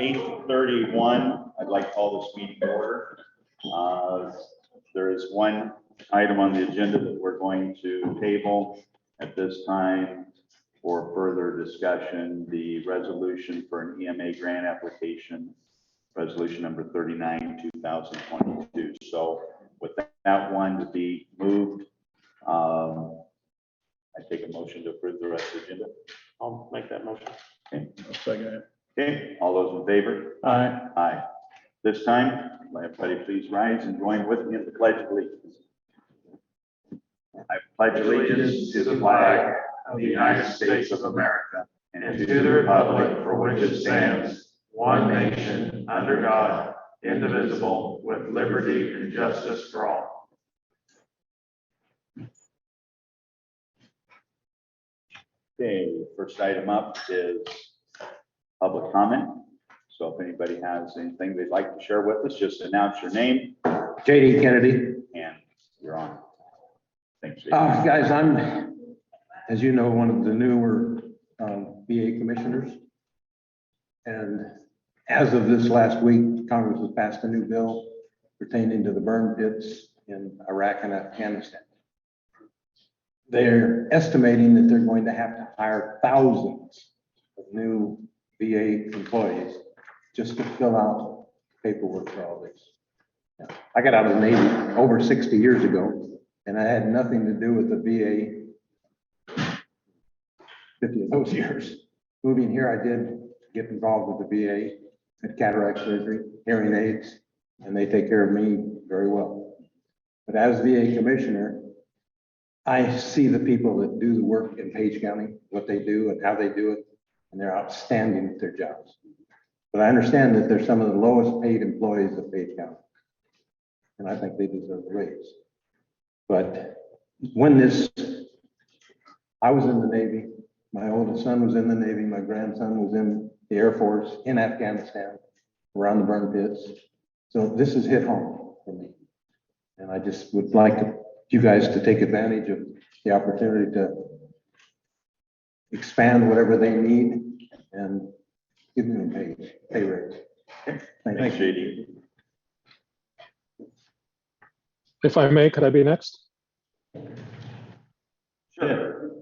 8:31. I'd like to call this meeting to order. There is one item on the agenda that we're going to table at this time for further discussion, the resolution for an EMA grant application, resolution number 39, 2022. So with that one to be moved, I take a motion to approve the rest of the agenda. I'll make that motion. Okay. I'll second it. Okay, all those in favor? Aye. Aye. This time, let everybody please rise and join with me in the Pledge of Allegiance. I pledge allegiance to the flag of the United States of America and to the republic for which it stands, one nation, under God, indivisible, with liberty and justice for all. Okay, first item up is public comment. So if anybody has anything they'd like to share with us, just announce your name JD Kennedy. and you're on. Thanks. Guys, I'm, as you know, one of the newer VA commissioners. And as of this last week, Congress has passed a new bill pertaining to the burn pits in Iraq and Afghanistan. They're estimating that they're going to have to hire thousands of new VA employees just to fill out paperwork for all this. I got out of the Navy over 60 years ago, and I had nothing to do with the VA 50 of those years. Moving here, I did get involved with the VA, had cataract surgery, hearing aids, and they take care of me very well. But as VA commissioner, I see the people that do the work in Page County, what they do and how they do it, and they're outstanding at their jobs. But I understand that they're some of the lowest paid employees of Page County, and I think they deserve a raise. But when I was in the Navy, my oldest son was in the Navy, my grandson was in the Air Force in Afghanistan, around the burn pits. So this has hit home for me. And I just would like you guys to take advantage of the opportunity to expand whatever they need and give them a pay raise. Thanks, JD. If I may, could I be next? Sure.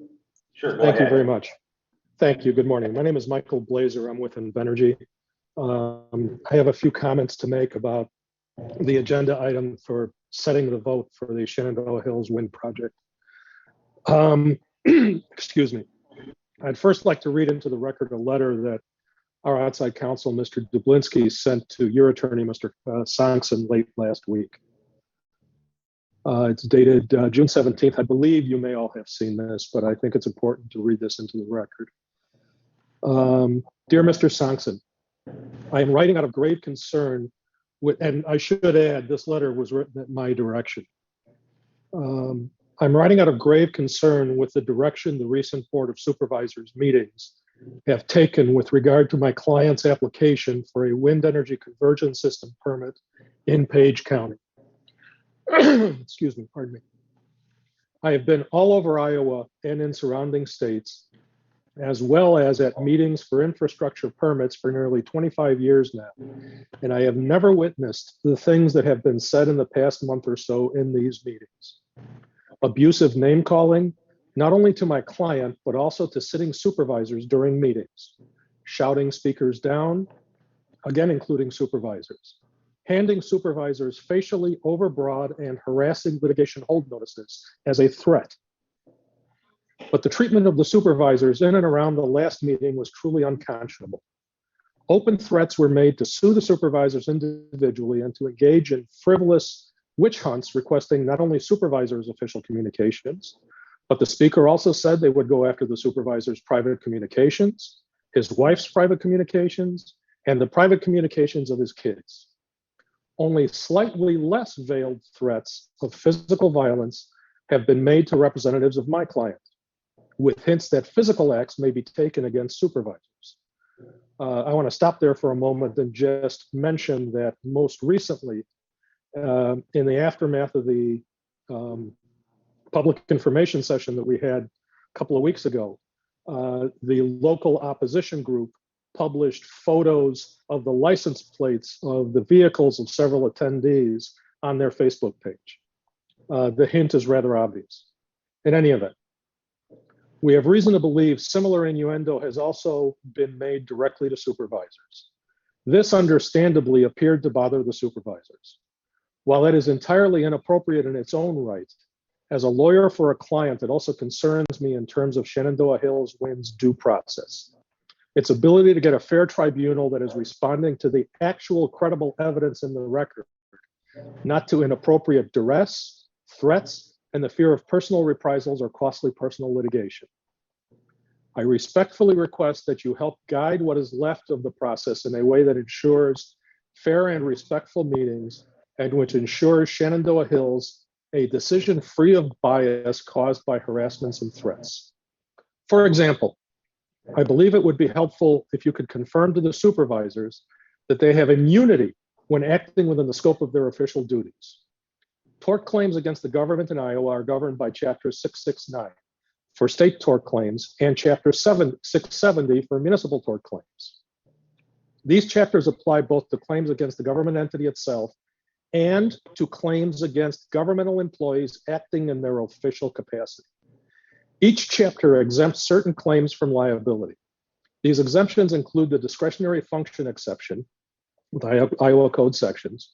Sure. Go Thank you ahead. very much. Thank you. Good morning. My name is Michael Blazer. I'm with Invenergy. I have a few comments to make about the agenda item for setting the vote for the Shenandoah Hills Wind Project. Excuse me. I'd first like to read into the record a letter that our outside counsel, Mr. Dublinsky, sent to your attorney, Mr. Hanson, late last week. It's dated June 17th. I believe you may all have seen this, but I think it's important to read this into the record. Dear Mr. Hanson, I am writing out of grave concern and I should add, this letter was written at my direction. I'm writing out of grave concern with the direction the recent Board of Supervisors meetings have taken with regard to my client's application for a wind energy conversion system permit in Page County. Excuse me, pardon me. I have been all over Iowa and in surrounding states, as well as at meetings for infrastructure permits for nearly 25 years now. And I have never witnessed the things that have been said in the past month or so in these meetings. Abusive name calling, not only to my client, but also to sitting supervisors during meetings. Shouting speakers down, again, including supervisors. Handing supervisors facially overbroad and harassing litigation hold notices as a threat. But the treatment of the supervisors in and around the last meeting was truly unconscionable. Open threats were made to sue the supervisors individually and to engage in frivolous witch hunts requesting not only supervisors' official communications, but the speaker also said they would go after the supervisor's private communications, his wife's private communications, and the private communications of his kids. Only slightly less veiled threats of physical violence have been made to representatives of my client, with hints that physical acts may be taken against supervisors. I want to stop there for a moment and just mention that most recently, in the aftermath of the public information session that we had a couple of weeks ago, the local opposition group published photos of the license plates of the vehicles of several attendees on their Facebook page. The hint is rather obvious. In any event, we have reason to believe similar innuendo has also been made directly to supervisors. This understandably appeared to bother the supervisors. While it is entirely inappropriate in its own right, as a lawyer for a client, it also concerns me in terms of Shenandoah Hills Wind's due process. Its ability to get a fair tribunal that is responding to the actual credible evidence in the record, not to inappropriate duress, threats, and the fear of personal reprisals or costly personal litigation. I respectfully request that you help guide what is left of the process in a way that ensures fair and respectful meetings and which ensures Shenandoah Hills a decision free of bias caused by harassments and threats. For example, I believe it would be helpful if you could confirm to the supervisors that they have immunity when acting within the scope of their official duties. Tort claims against the government in Iowa are governed by Chapter 669 for state tort claims and Chapter 670 for municipal tort claims. These chapters apply both to claims against the government entity itself and to claims against governmental employees acting in their official capacity. Each chapter exempts certain claims from liability. These exemptions include the discretionary function exception with Iowa Code sections.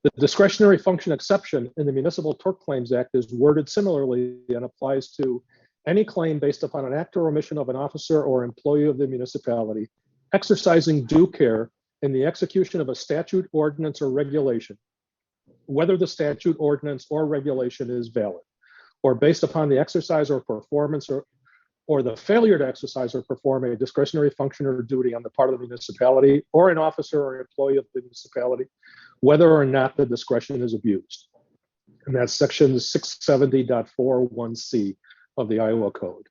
The discretionary function exception in the Municipal Tort Claims Act is worded similarly and applies to any claim based upon an act or omission of an officer or employee of the municipality exercising due care in the execution of a statute, ordinance, or regulation, whether the statute, ordinance, or regulation is valid, or based upon the exercise or performance or the failure to exercise or perform a discretionary function or duty on the part of the municipality or an officer or employee of the municipality, whether or not the discretion is abused. And that's section 670.41C of the Iowa Code.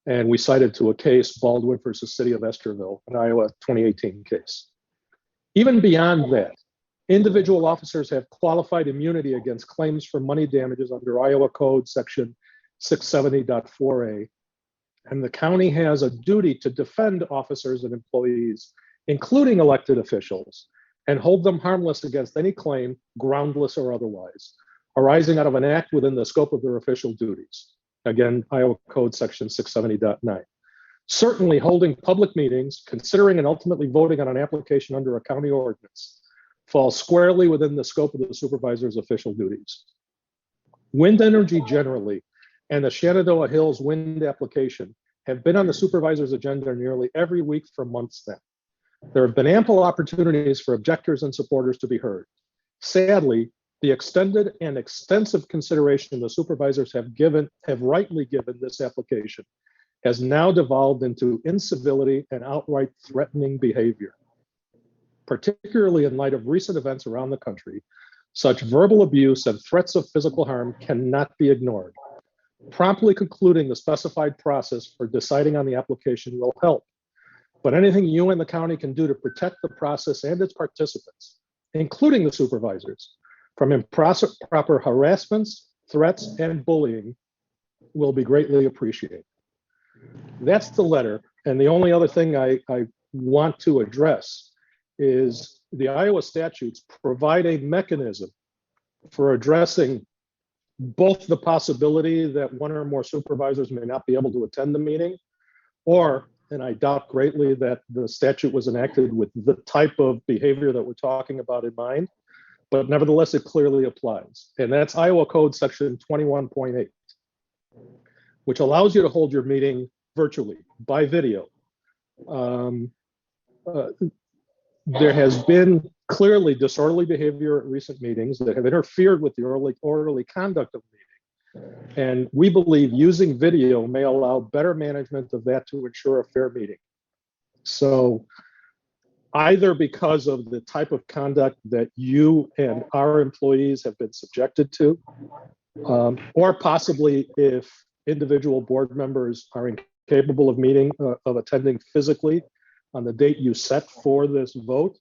And we cited to a case, Baldwin versus City of Esterville, an Iowa 2018 case. Even beyond that, individual officers have qualified immunity against claims for money damages under Iowa Code section 670.4A. And the county has a duty to defend officers and employees, including elected officials, and hold them harmless against any claim, groundless or otherwise, arising out of an act within the scope of their official duties. Again, Iowa Code section 670.9. Certainly holding public meetings, considering and ultimately voting on an application under a county ordinance falls squarely within the scope of the supervisor's official duties. Wind energy generally and the Shenandoah Hills wind application have been on the supervisor's agenda nearly every week for months now. There have been ample opportunities for objectors and supporters to be heard. Sadly, the extended and extensive consideration the supervisors have rightly given this application has now devolved into incivility and outright threatening behavior. Particularly in light of recent events around the country, such verbal abuse and threats of physical harm cannot be ignored. Promptly concluding the specified process for deciding on the application will help. But anything you and the county can do to protect the process and its participants, including the supervisors, from improper harassments, threats, and bullying will be greatly appreciated. That's the letter. And the only other thing I want to address is the Iowa statutes provide a mechanism for addressing both the possibility that one or more supervisors may not be able to attend the meeting, or, and I doubt greatly that the statute was enacted with the type of behavior that we're talking about in mind, but nevertheless, it clearly applies. And that's Iowa Code section 21.8, which allows you to hold your meeting virtually by video. There has been clearly disorderly behavior at recent meetings that have interfered with the orderly conduct of the meeting. And we believe using video may allow better management of that to ensure a fair meeting. So either because of the type of conduct that you and our employees have been subjected to, or possibly if individual board members are incapable of attending physically on the date you set for this vote,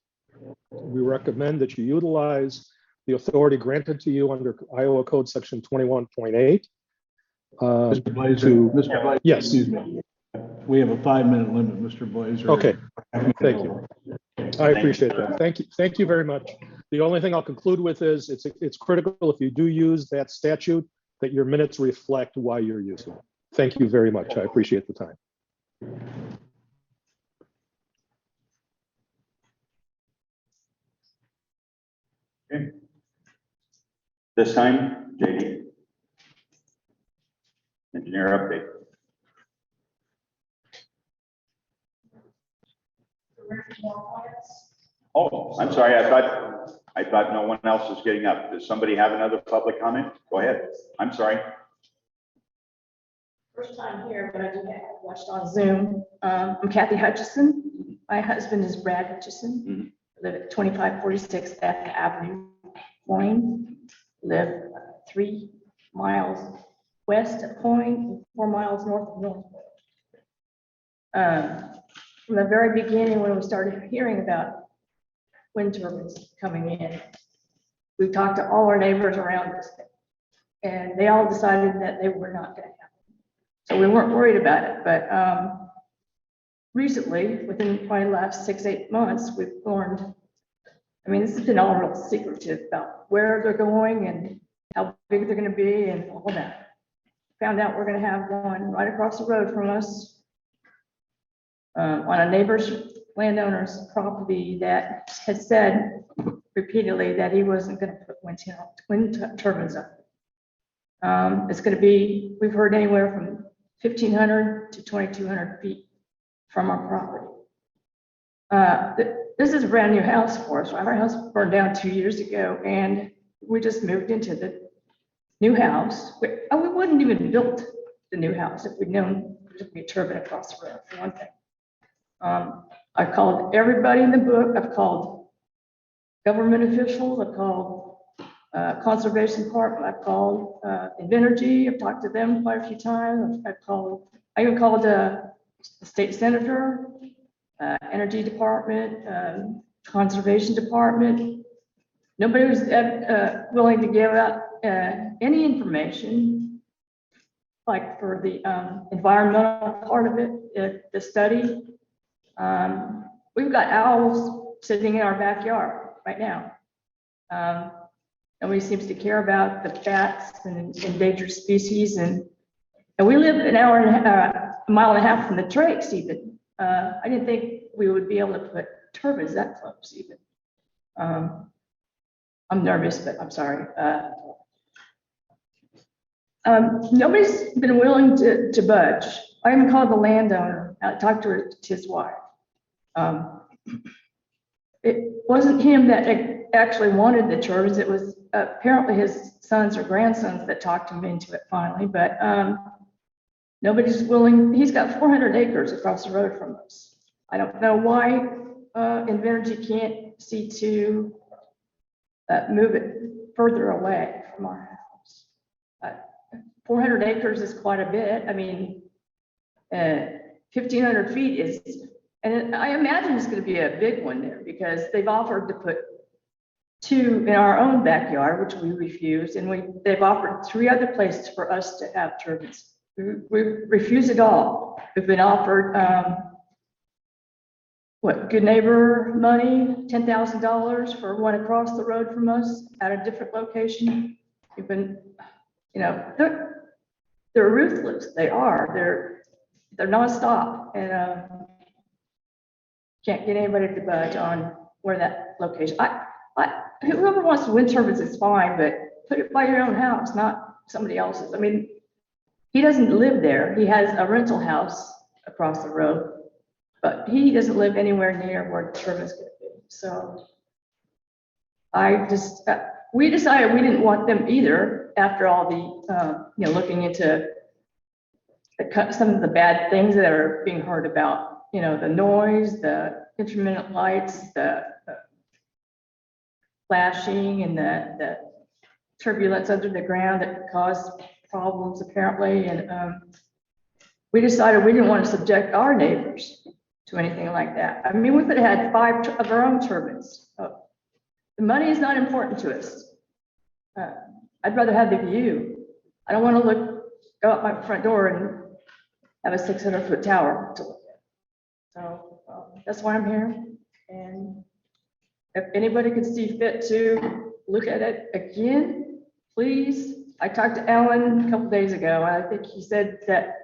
we recommend that you utilize the authority granted to you under Iowa Code section 21.8. Mr. Blazer, Yes. excuse me. we have a 5-minute limit, Mr. Blazer. Okay, thank you. I appreciate that. Thank you. Thank you very much. The only thing I'll conclude with is it's critical if you do use that statute that your minutes reflect why you're using it. Thank you very much. I appreciate the time. Okay. This time, JD. Engineer update. Oh, I'm sorry. I thought no one else was getting up. Does somebody have another public comment? Go ahead. I'm sorry. First time here, but I do have watched on Zoom. I'm Kathy Hutchison. My husband is Brad Hutchison. I live at 2546 F Avenue, Point. Live 3 miles west of Point, 4 miles north of Northwood. From the very beginning, when we started hearing about wind turbines coming in, we talked to all our neighbors around us, and they all decided that they were not going to happen. So we weren't worried about it, but recently, within probably the last 6-8 months, we've learned, I mean, this has been all real secretive about where they're going and how big they're going to be and all that. Found out we're going to have one right across the road from us on a neighbor's landowner's property that has said repeatedly that he wasn't going to put wind turbines up. It's going to be, we've heard anywhere from 1,500 to 2,200 feet from our property. This is a brand new house for us. Our house burned down 2 years ago, and we just moved into the new house. We wouldn't even built the new house if we'd known there'd be a turbine across the road, for one thing. I've called everybody in the book. I've called government officials. I've called conservation department. I've called Invenergy. I've talked to them quite a few times. I even called the state senator, energy department, conservation department. Nobody was willing to give out any information, like for the environmental part of it, the study. We've got owls sitting in our backyard right now. Nobody seems to care about the bats and endangered species, and we live an hour and a mile and a half from the Drakes even. I didn't think we would be able to put turbines that close even. I'm nervous, but I'm sorry. Nobody's been willing to budge. I even called the landowner, talked to his wife. It wasn't him that actually wanted the turbines. It was apparently his sons or grandsons that talked him into it finally, but nobody's willing. He's got 400 acres across the road from us. I don't know why Invenergy can't see to move it further away from our house. 400 acres is quite a bit. I mean, 1,500 feet is, and I imagine it's going to be a big one there because they've offered to put 2 in our own backyard, which we refused, and they've offered 3 other places for us to have turbines. We refuse it all. We've been offered good neighbor money, $10,000 for one across the road from us at a different location. We've been, they're ruthless. They are. They're nonstop, and can't get anybody to budge on where that location. Whoever wants to wind turbines is fine, but put it by your own house, not somebody else's. I mean, he doesn't live there. He has a rental house across the road, but he doesn't live anywhere near where the turbine is going to be. So we decided we didn't want them either after all the, looking into some of the bad things that are being heard about, the noise, the intermittent lights, the flashing, and the turbulence under the ground that could cause problems apparently. And we decided we didn't want to subject our neighbors to anything like that. I mean, we could have had 5 of our own turbines. The money is not important to us. I'd rather have the view. I don't want to go out my front door and have a 600-foot tower to look at. So that's why I'm here. And if anybody could see fit to look at it again, please. I talked to Alan a couple days ago. I think he said that.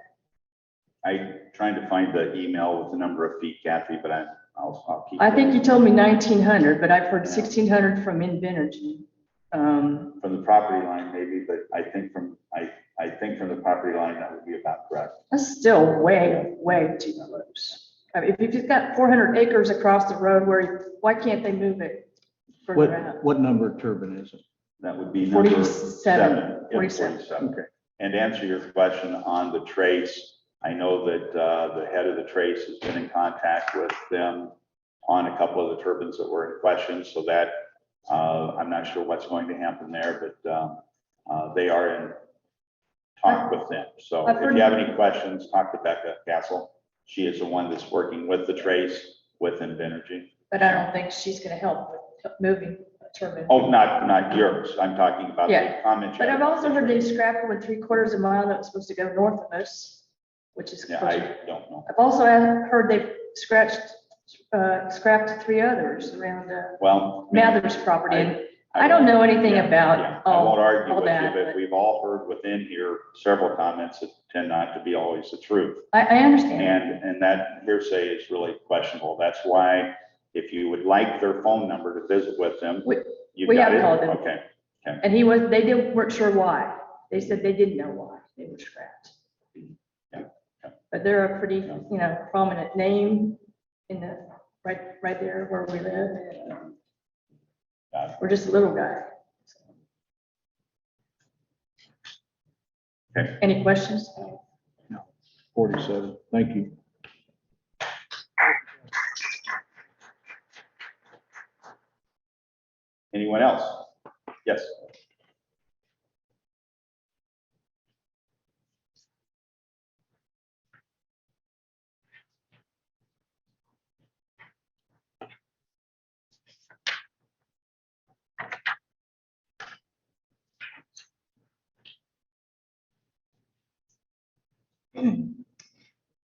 I trying to find the email with the number of feet, Kathy, but I'll keep. I think you told me 1,900, but I've heard 1,600 from Invenergy. From the property line maybe, but I think from the property line, that would be about correct. That's still way, way too close. I mean, if you've got 400 acres across the road, why can't they move it further out? What number turbine is it? That would be number 47. Yeah, 47. Okay. And to answer your question on the trace, I know that the head of the trace has been in contact with them on a couple of the turbines that were in question, so that I'm not sure what's going to happen there, but they are in talk with them. So if you have any questions, talk to Becca Castle. She is the one that's working with the trace with Invenergy. But I don't think she's gonna help with moving a turbine. Oh, not yours. I'm talking about the Yeah. comment. But I've also heard they scrapped 1/3 of a mile that was supposed to go north of us, which is Yeah, closer. I don't know. I've also heard they've scrapped 3 others around Well. Mather's property. And I don't know anything Yeah, about yeah. I won't argue all with you, that, but but- we've all heard within here several comments that tend not to be always the truth. I understand. And that hearsay is really questionable. That's why if you would like their phone number to visit with them, you've we got have it? called them. Okay, And weren't sure why. They said they didn't know why they were scrapped. Yeah. But they're a pretty, prominent name in the, right there where we live. And got it. we're just a little guy. Okay. Any questions? 47. Thank you. Anyone else? Yes.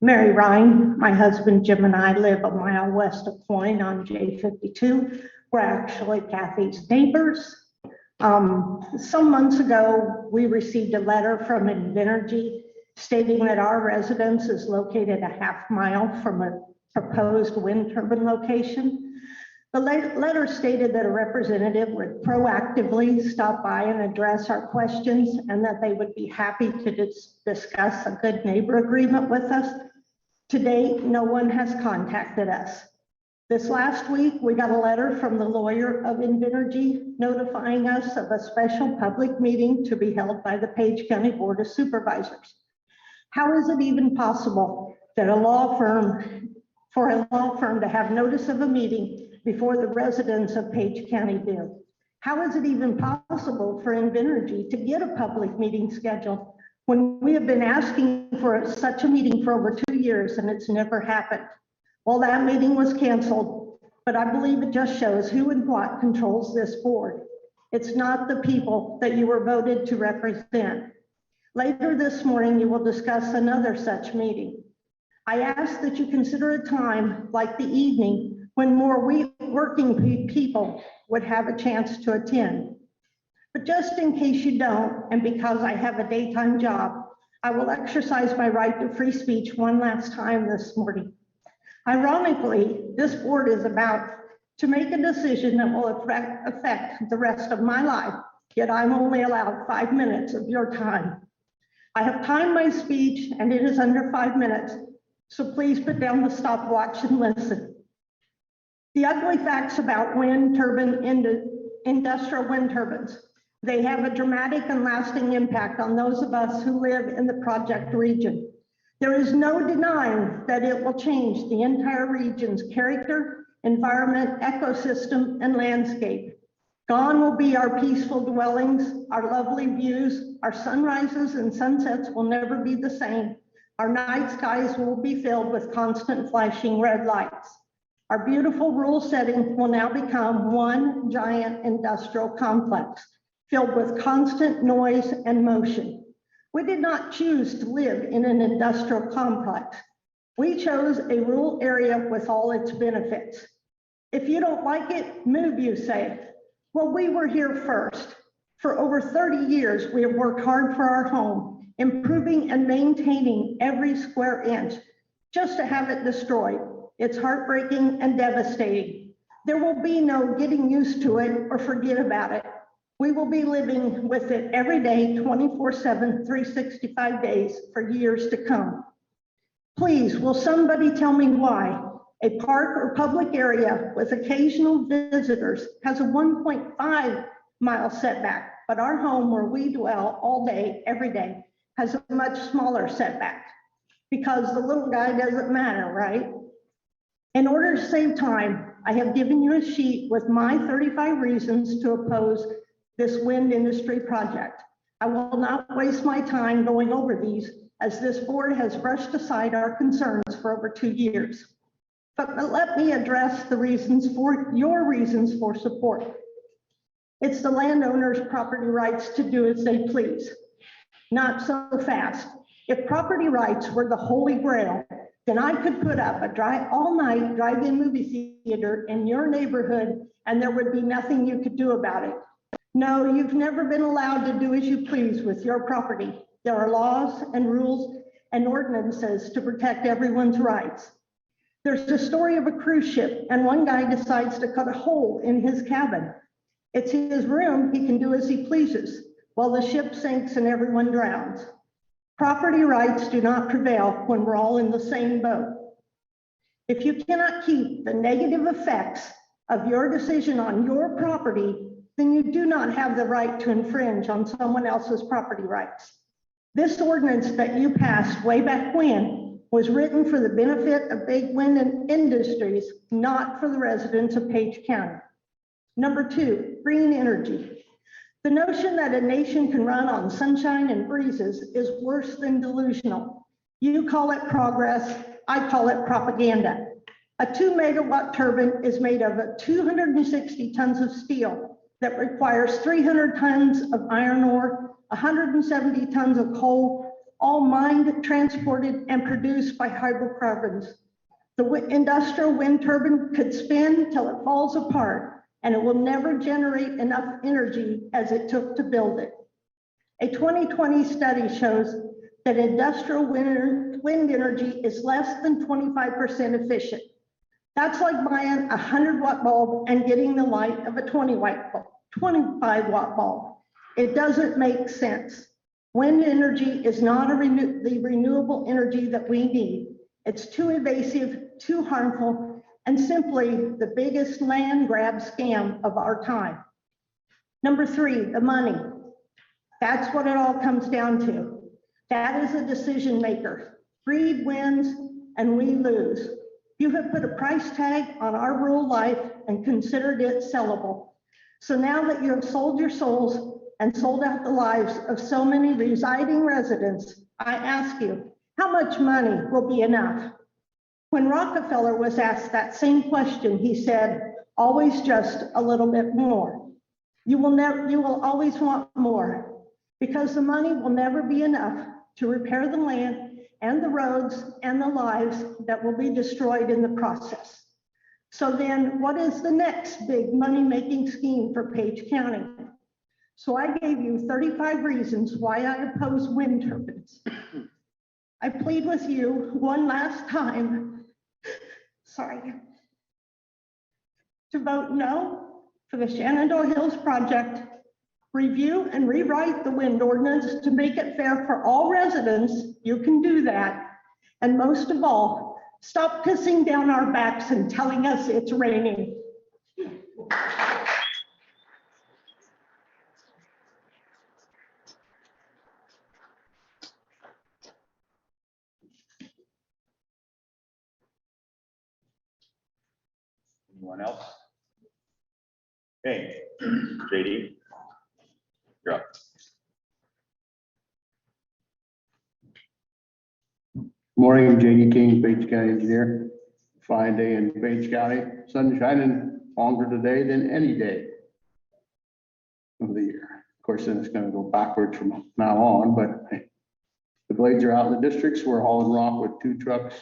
Mary Ryan, my husband Jim and I live a mile west of Point on J52. We're actually Kathy's neighbors. Some months ago, we received a letter from Invenergy stating that our residence is located a half mile from a proposed wind turbine location. The letter stated that a representative would proactively stop by and address our questions and that they would be happy to discuss a good neighbor agreement with us. To date, no one has contacted us. This last week, we got a letter from the lawyer of Invenergy notifying us of a special public meeting to be held by the Page County Board of Supervisors. How is it even possible that for a law firm to have notice of a meeting before the residents of Page County do? How is it even possible for Invenergy to get a public meeting scheduled when we have been asking for such a meeting for over 2 years and it's never happened? Well, that meeting was canceled, but I believe it just shows who and what controls this board. It's not the people that you were voted to represent. Later this morning, you will discuss another such meeting. I ask that you consider a time like the evening when more working people would have a chance to attend. But just in case you don't, and because I have a daytime job, I will exercise my right to free speech one last time this morning. Ironically, this board is about to make a decision that will affect the rest of my life, yet I'm only allowed 5 minutes of your time. I have timed my speech and it is under 5 minutes, so please put down the stopwatch and listen. The ugly facts about industrial wind turbines. They have a dramatic and lasting impact on those of us who live in the project region. There is no denying that it will change the entire region's character, environment, ecosystem, and landscape. Gone will be our peaceful dwellings, our lovely views, our sunrises and sunsets will never be the same. Our night skies will be filled with constant flashing red lights. Our beautiful rural setting will now become one giant industrial complex filled with constant noise and motion. We did not choose to live in an industrial complex. We chose a rural area with all its benefits. If you don't like it, move, you say. Well, we were here first. For over 30 years, we have worked hard for our home, improving and maintaining every square inch, just to have it destroyed. It's heartbreaking and devastating. There will be no getting used to it or forget about it. We will be living with it every day, 24/7, 365 days for years to come. Please, will somebody tell me why a park or public area with occasional visitors has a 1.5-mile setback, but our home where we dwell all day, every day, has a much smaller setback? Because the little guy doesn't matter, right? In order to save time, I have given you a sheet with my 35 reasons to oppose this wind industry project. I will not waste my time going over these, as this board has brushed aside our concerns for over 2 years. But let me address the reasons for your reasons for support. It's the landowner's property rights to do as they please. Not so fast. If property rights were the holy grail, then I could put up a all-night drive-in movie theater in your neighborhood and there would be nothing you could do about it. No, you've never been allowed to do as you please with your property. There are laws and rules and ordinances to protect everyone's rights. There's the story of a cruise ship and one guy decides to cut a hole in his cabin. It's his room, he can do as he pleases, while the ship sinks and everyone drowns. Property rights do not prevail when we're all in the same boat. If you cannot keep the negative effects of your decision on your property, then you do not have the right to infringe on someone else's property rights. This ordinance that you passed way back when was written for the benefit of big wind industries, not for the residents of Page County. Number 2, green energy. The notion that a nation can run on sunshine and breezes is worse than delusional. You call it progress, I call it propaganda. A 2-megawatt turbine is made of 260 tons of steel that requires 300 tons of iron ore, 170 tons of coal, all mined, transported, and produced by hydrocarbons. The industrial wind turbine could spin till it falls apart, and it will never generate enough energy as it took to build it. A 2020 study shows that industrial wind energy is less than 25% efficient. That's like buying a 100-watt bulb and getting the light of a 25-watt bulb. It doesn't make sense. Wind energy is not the renewable energy that we need. It's too invasive, too harmful, and simply the biggest land grab scam of our time. Number 3, the money. That's what it all comes down to. That is a decision maker. Greed wins and we lose. You have put a price tag on our rural life and considered it sellable. So now that you have sold your souls and sold out the lives of so many residing residents, I ask you, how much money will be enough? When Rockefeller was asked that same question, he said, always just a little bit more. You will always want more, because the money will never be enough to repair the land and the roads and the lives that will be destroyed in the process. So then what is the next big money-making scheme for Page County? So I gave you 35 reasons why I oppose wind turbines. I plead with you one last time, to vote no for the Shenandoah Hills project. Review and rewrite the wind ordinance to make it fair for all residents. You can do that. And most of all, stop pissing down our backs and telling us it's raining. Anyone else? Okay, JD, you're up. Morning, JD King, Page County Engineer. Fine day in Page County, sun shining longer today than any day of the year. Of course, then it's gonna go backwards from now on, but The blades are out in the districts. We're hauling rock with 2 trucks.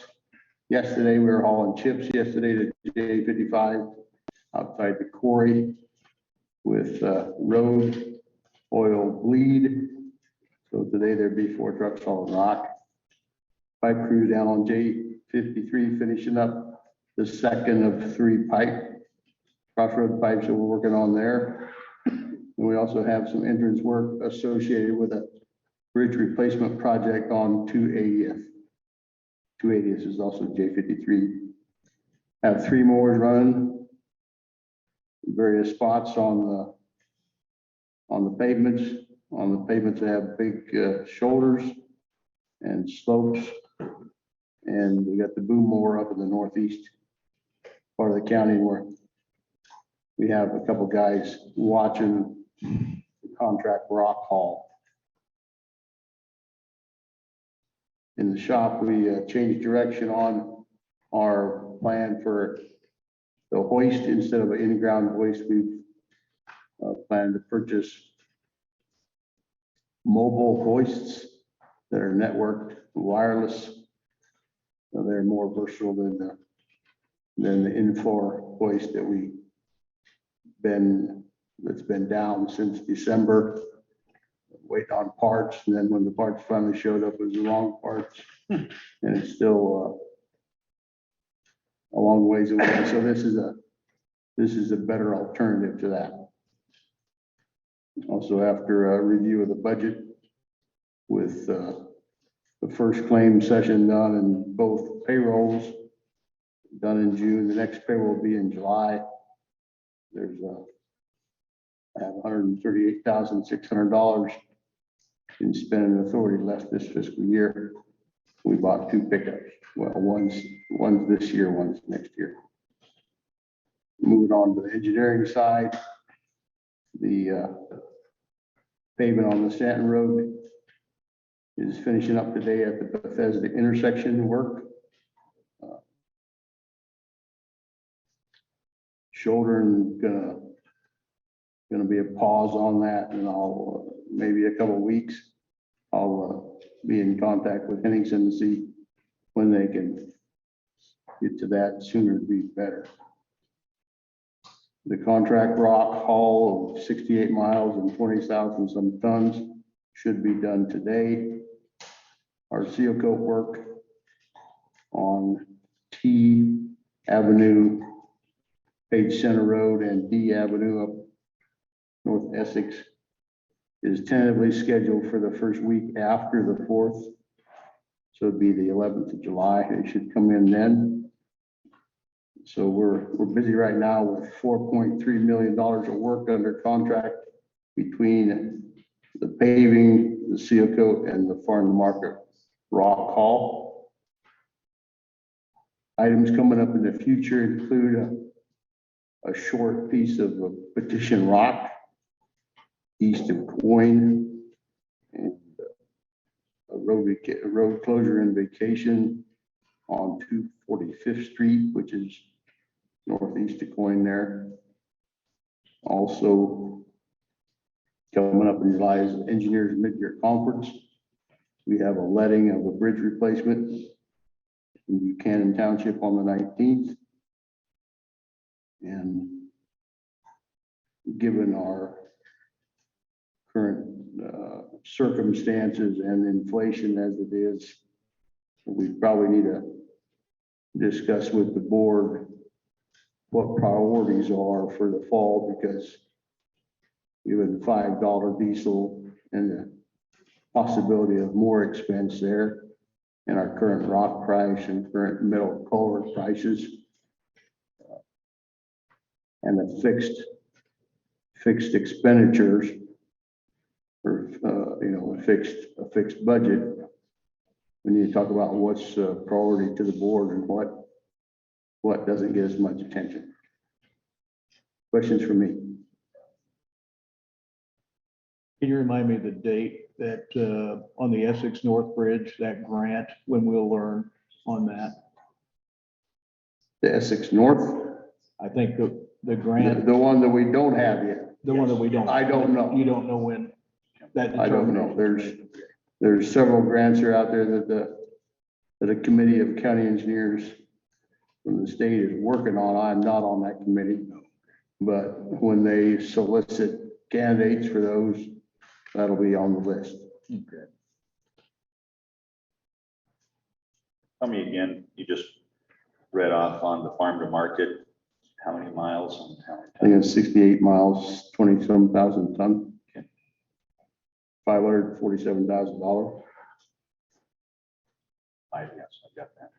Yesterday, we were hauling chips yesterday to J55 outside the quarry with road oil bleed. So today there'd be 4 trucks hauling rock. Pipe crew down on J53 finishing up the second of 3 crossroad pipes that we're working on there. And we also have some entrance work associated with a bridge replacement project on 280th. 280th is also J53. Have 3 mowers running, various spots on the pavements. On the pavements, they have big shoulders and slopes. And we got the boom mower up in the northeast part of the county where we have a couple guys watching the contract rock haul. In the shop, we changed direction on our plan for the hoist. Instead of an in-ground hoist, we've planned to purchase mobile hoists that are networked, wireless. They're more versatile than the in-floor hoist that's been down since December, waiting on parts. And then when the parts finally showed up, it was the wrong parts, and it's still a long ways away. So this is a better alternative to that. Also, after a review of the budget with the first claim session done and both payrolls done in June, the next payroll will be in July. I have $138,600 in spending authority left this fiscal year. We bought 2 pickups. Well, one's this year, one's next year. Moving on to the engineering side, the pavement on the Stanton Road is finishing up today at the Bethesda intersection work. Shouldering gonna be a pause on that, and I'll maybe a couple of weeks. I'll be in contact with Hanson to see when they can get to that. Sooner would be better. The contract rock haul of 68 miles and 20,000 some tons should be done today. Our seal coat work on T Avenue, Page Center Road, and D Avenue up North Essex is tentatively scheduled for the first week after the 4th. So it'd be the 11th of July. It should come in then. So we're busy right now with $4.3 million of work under contract between the paving, the seal coat, and the farm to market rock haul. Items coming up in the future include a short piece of petition rock east of Coyne, and a road closure and vacation on 245th Street, which is northeast of Coyne there. Also coming up in July is Engineers Mid-Year Conference. We have a letting of a bridge replacement in Buchanan Township on the 19th. And given our current circumstances and inflation as it is, we probably need to discuss with the board what priorities are for the fall, because given $5 diesel and the possibility of more expense there and our current rock price and current metal culvert prices, and the fixed expenditures, or a fixed budget, we need to talk about what's a priority to the board and what doesn't get as much attention. Questions for me? Can you remind me of the date that on the Essex North Bridge, that grant, when we'll learn on that? The Essex North, I think the grant, the one that we don't have yet. the one that we don't. I don't know. You don't know when that. I don't know. There's several grants are out there that a committee of county engineers from the state is working on. I'm not on that committee. But when they solicit candidates for those, that'll be on the list. Okay. Tell me again, you just read off on the farm to market, how many miles and how many I think tons? it's 68 miles, 20-some thousand ton. Okay. $547,000. Yes, I got that.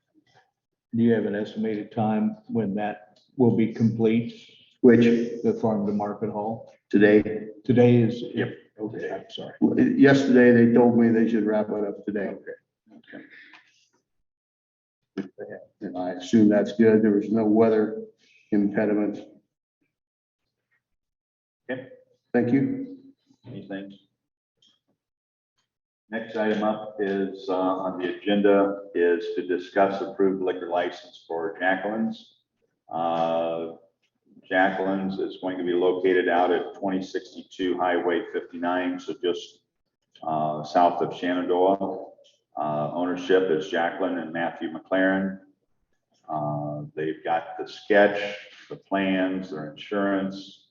Do you have an estimated time when that will be complete, Which the farm to market hall? today, Today is? Yep. Okay, I'm sorry. yesterday, they told me they should wrap it up today. Okay. And I assume that's good. There was no weather impediment. Okay. Thank you. Anything? Next item up is, on the agenda is to discuss approved liquor license for Jacqueline's. Jacqueline's is going to be located out at 2062 Highway 59, so just south of Shenandoah. Ownership is Jacqueline and Matthew McLaren. They've got the sketch, the plans, their insurance,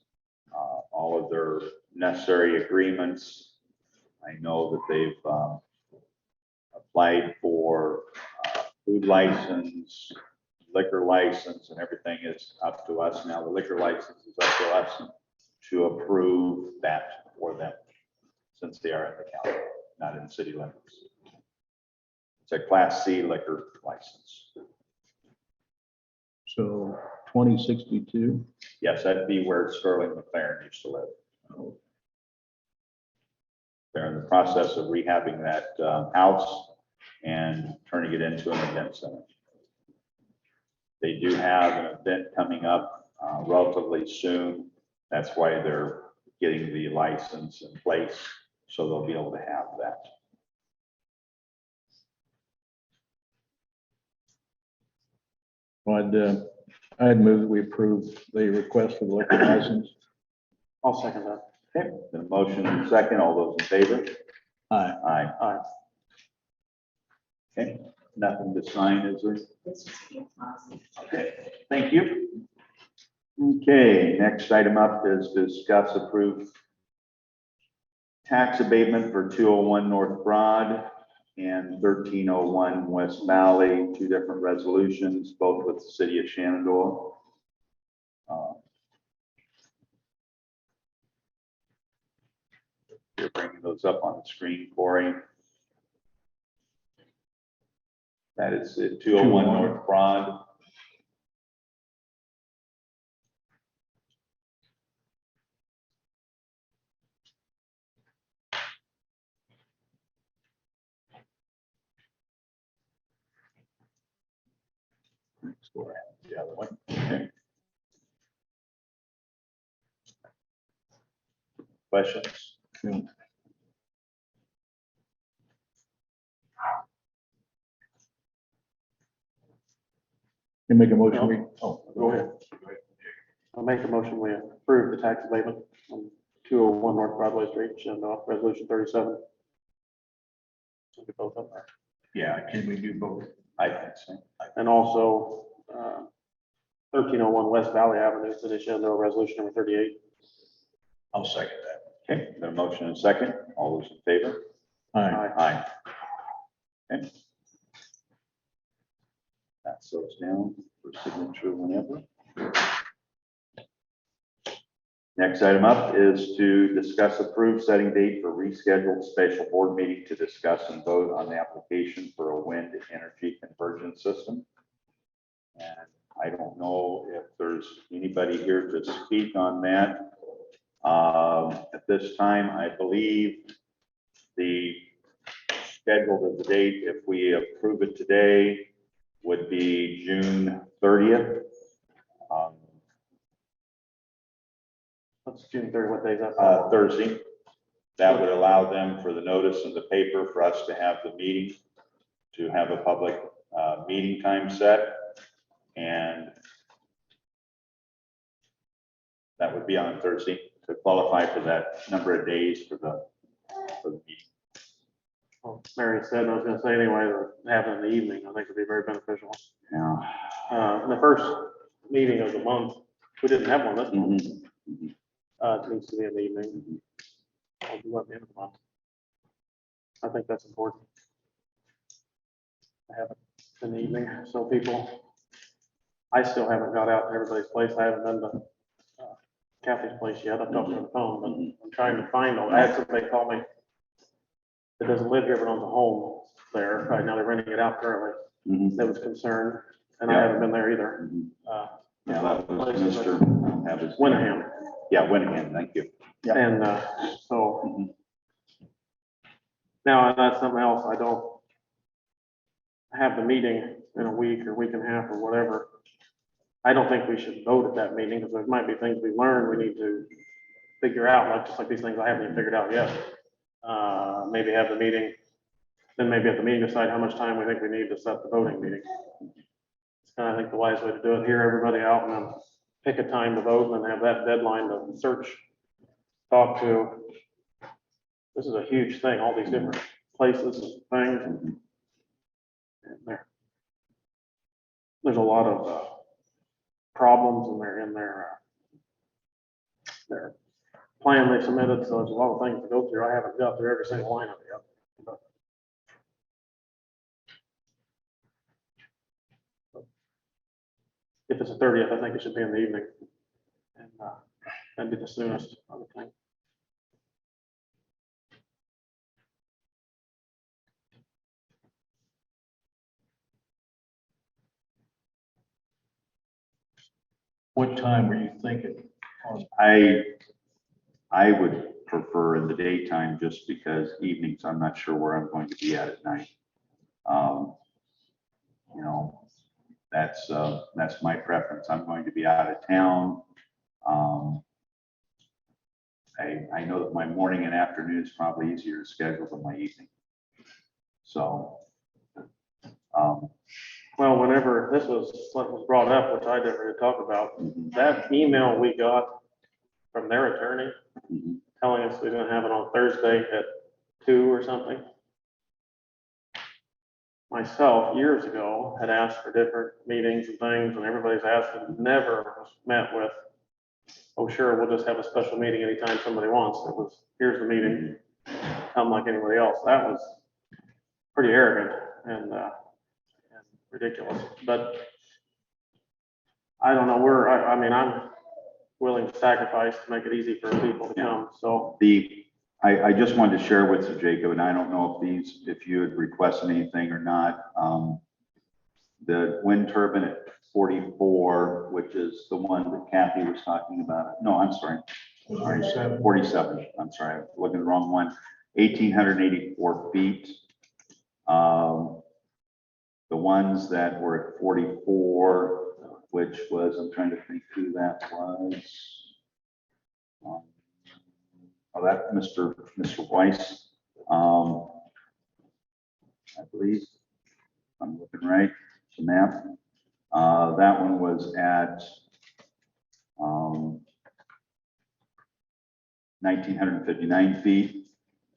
all of their necessary agreements. I know that they've applied for food license, liquor license, and everything is up to us now. The liquor license is up to us to approve that for them, since they are in the county, not in city limits. It's a Class C liquor license. So 2062? Yes, that'd be where Sterling McLaren used to live. They're in the process of rehabbing that house and turning it into an event center. They do have an event coming up relatively soon. That's why they're getting the license in place, so they'll be able to have that. Well, I'd move that we approve the request for the liquor license. I'll second that. Okay, the motion and second, all those in favor? Aye. Aye. Aye. Okay, nothing to sign, is there? Okay, thank you. Okay, next item up is discuss approve tax abatement for 201 North Broad and 1301 West Valley, two different resolutions, both with the city of Shenandoah. You're bringing those up on the screen, Corey. That is at 201 North Broad. Let's go around the other one. Okay. Questions? Yeah. You make a motion, Go ahead. I'll make a motion, we approve the tax abatement on 201 North Broadway Street, Shenandoah, resolution 37. So we both up there. Yeah, Can we do both? I think so. And also 1301 West Valley Avenue, City of Shenandoah, resolution number 38. I'll second that. Okay, the motion and second, all those in favor? Aye. Aye. Okay. Pass those down for signature whenever. Next item up is to discuss approved setting date for rescheduled special board meeting to discuss and vote on the application for a wind energy conversion system. And I don't know if there's anybody here to speak on that. At this time, I believe the scheduled of the date, if we approve it today, would be June 30th. That's June 3rd, what day is that? Thursday. That would allow them for the notice in the paper for us to have the meeting, to have a public meeting time set. And that would be on Thursday to qualify for that number of days for the meeting. Well, Mary said, I was gonna say anyway, to have it in the evening, I think would be very beneficial. Yeah. The first meeting of the month, we didn't have one this month. Mhm. It needs to be in the evening. I'll do it at the end of the month. I think that's important. I have it in the evening, so people, I still haven't got out to everybody's place. I haven't been to Kathy's place yet. I've talked on the phone, but I'm trying to find them. I had somebody call me that doesn't live here, but owns a home there. Right now they're renting it out currently. Mhm. That was concerned, and I Yeah. haven't been there either. Mhm. Uh, Yeah, that was places Mr. like that was- Winningham. Yeah, Winningham, thank you. Yeah. And so Mhm. now that's something else. I don't have the meeting in a week or week and a half or whatever. I don't think we should vote at that meeting because there might be things we learned we need to figure out, like just like these things I haven't even figured out yet. Maybe have the meeting, then maybe at the meeting decide how much time we think we need to set the voting meeting. It's kind of, I think, the wise way to do it. Hear everybody out and then pick a time to vote and then have that deadline to search, talk to. This is a huge thing, all these different places and things. And there's a lot of problems in their plan they submitted, so there's a lot of things to go through. I haven't got through every single line of it yet. But if it's the 30th, I think it should be in the evening. And that'd be the soonest, I would think. What time were you thinking? I would prefer in the daytime just because evenings, I'm not sure where I'm going to be at night. You know, that's my preference. I'm going to be out of town. I know that my morning and afternoon is probably easier to schedule than my evening. So, Well, whenever this was brought up, which I never did talk about, that email we got from their attorney mhm. telling us we're gonna have it on Thursday at 2 or something. Myself, years ago, had asked for different meetings and things, and everybody's asked and never was met with, oh, sure, we'll just have a special meeting anytime somebody wants. It was, here's the meeting, come like anybody else. That was pretty arrogant and ridiculous, but I don't know, I mean, I'm willing to sacrifice to make it easy for people to come, so. I just wanted to share with you, Jacob, and I don't know if you had requested anything or not. The wind turbine at 44, which is the one that Kathy was talking about. No, I'm sorry. 47. I'm sorry, I'm looking at the wrong one. 1,884 feet. The ones that were at 44, which was, I'm trying to think who that was. Oh, that Mr. Weiss, I believe, I'm looking right, the map. That one was at 1,959 feet.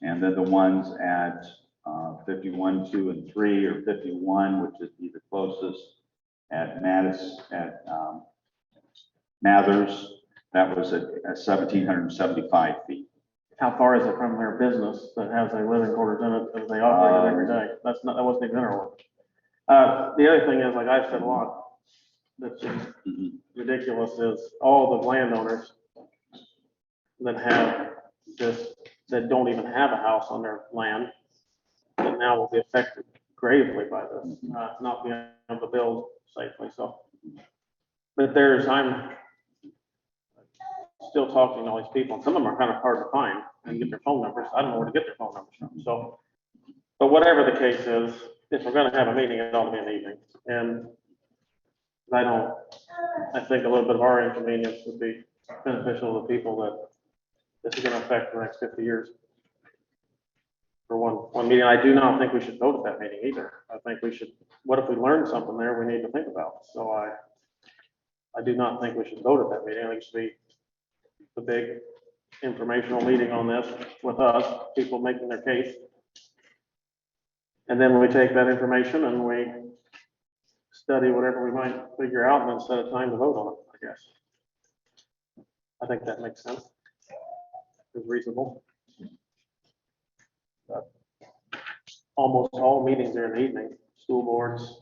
And then the ones at 51, 2, and 3, or 51, which is the closest at Mathers, that was at 1,775 feet. How far is it from their business that has a living quarters in it, because they operate it every day? That wasn't even in our work. The other thing is, like I've said a lot, that's just ridiculous, is all the landowners that have this, that don't even have a house on their land, that now will be affected gravely by this, not being able to build safely, so. But I'm still talking to all these people, and some of them are kind of hard to find and get their phone numbers. I don't know where to get their phone numbers from, so. But whatever the case is, if we're gonna have a meeting, it ought to be in the evening. And I think a little bit of our inconvenience would be beneficial to people that this is gonna affect for the next 50 years. For one meeting, I do not think we should vote at that meeting either. I think we should, what if we learned something there we need to think about? So I do not think we should vote at that meeting. I think it should be the big informational meeting on this with us, people making their case. And then we take that information and we study whatever we might figure out and then set a time to vote on it, I guess. I think that makes sense. It's reasonable. But almost all meetings are in the evening, school boards,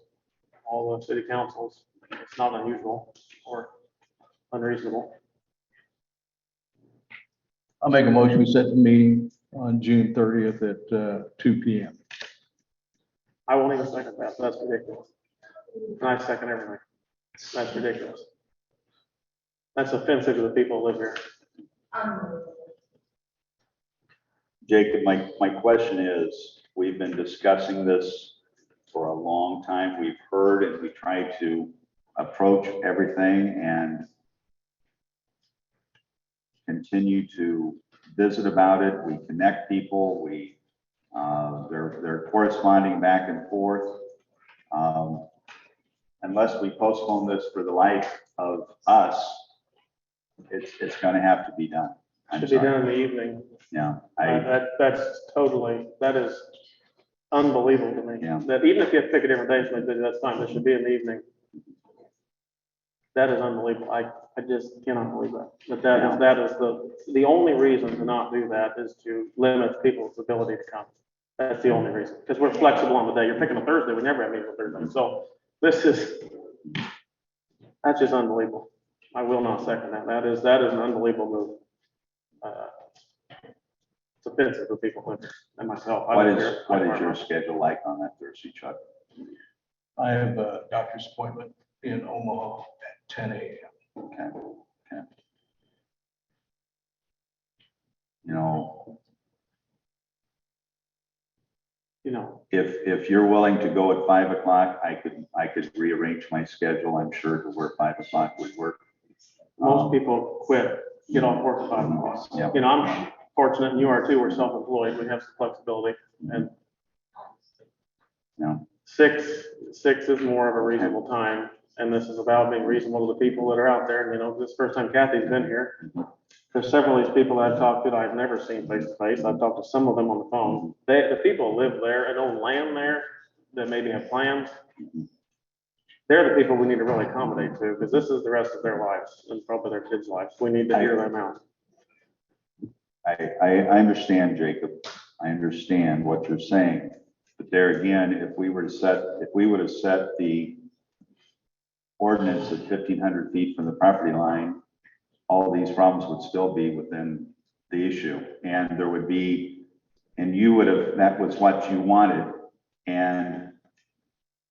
all the city councils. It's not unusual or unreasonable. I'll make a motion, we set the meeting on June 30th at 2 PM. I won't even second that. That's ridiculous. And I second everything. That's ridiculous. That's offensive to the people who live here. Jacob, my question is, we've been discussing this for a long time. We've heard and we try to approach everything and continue to visit about it. We connect people. They're corresponding back and forth. Unless we postpone this for the life of us, it's going to have to be done. I'm Should be sorry. done in the evening. Yeah, That is unbelievable to me. Yeah. That even if you have to pick a different day, that's fine. This should be in the evening. That is unbelievable. I just cannot believe that. But that is the only reason to not do that is to limit people's ability to come. That's the only reason, because we're flexible on the day. You're picking a Thursday. We never have meetings on Thursday. So that's just unbelievable. I will not second that. That is an unbelievable move. It's offensive to people who live here and myself. I what live is here. your schedule like on that Thursday, Chuck? I have a doctor's appointment in Omaha at 10 AM. Okay, okay. You know, if you're willing to go at 5 o'clock, I could rearrange my schedule, I'm sure, to where 5 o'clock would work. Most people quit, get off work at 5 o'clock. Yeah. I'm fortunate, and you are too, we're self-employed, we have some flexibility, and Yeah. six is more of a reasonable time, and this is about being reasonable to the people that are out there, and this is the first time Kathy's been here. There's several of these people I've talked to that I've never seen face to face, I've talked to some of them on the phone. The people who live there and own land there, that maybe have plans, they're the people we need to really accommodate to, because this is the rest of their lives, and probably their kids' lives, we need to hear them out. I understand, Jacob. I understand what you're saying. But there again, if we would have set the ordinance at 1,500 feet from the property line, all of these problems would still be within the issue. And there would be, and that was what you wanted. And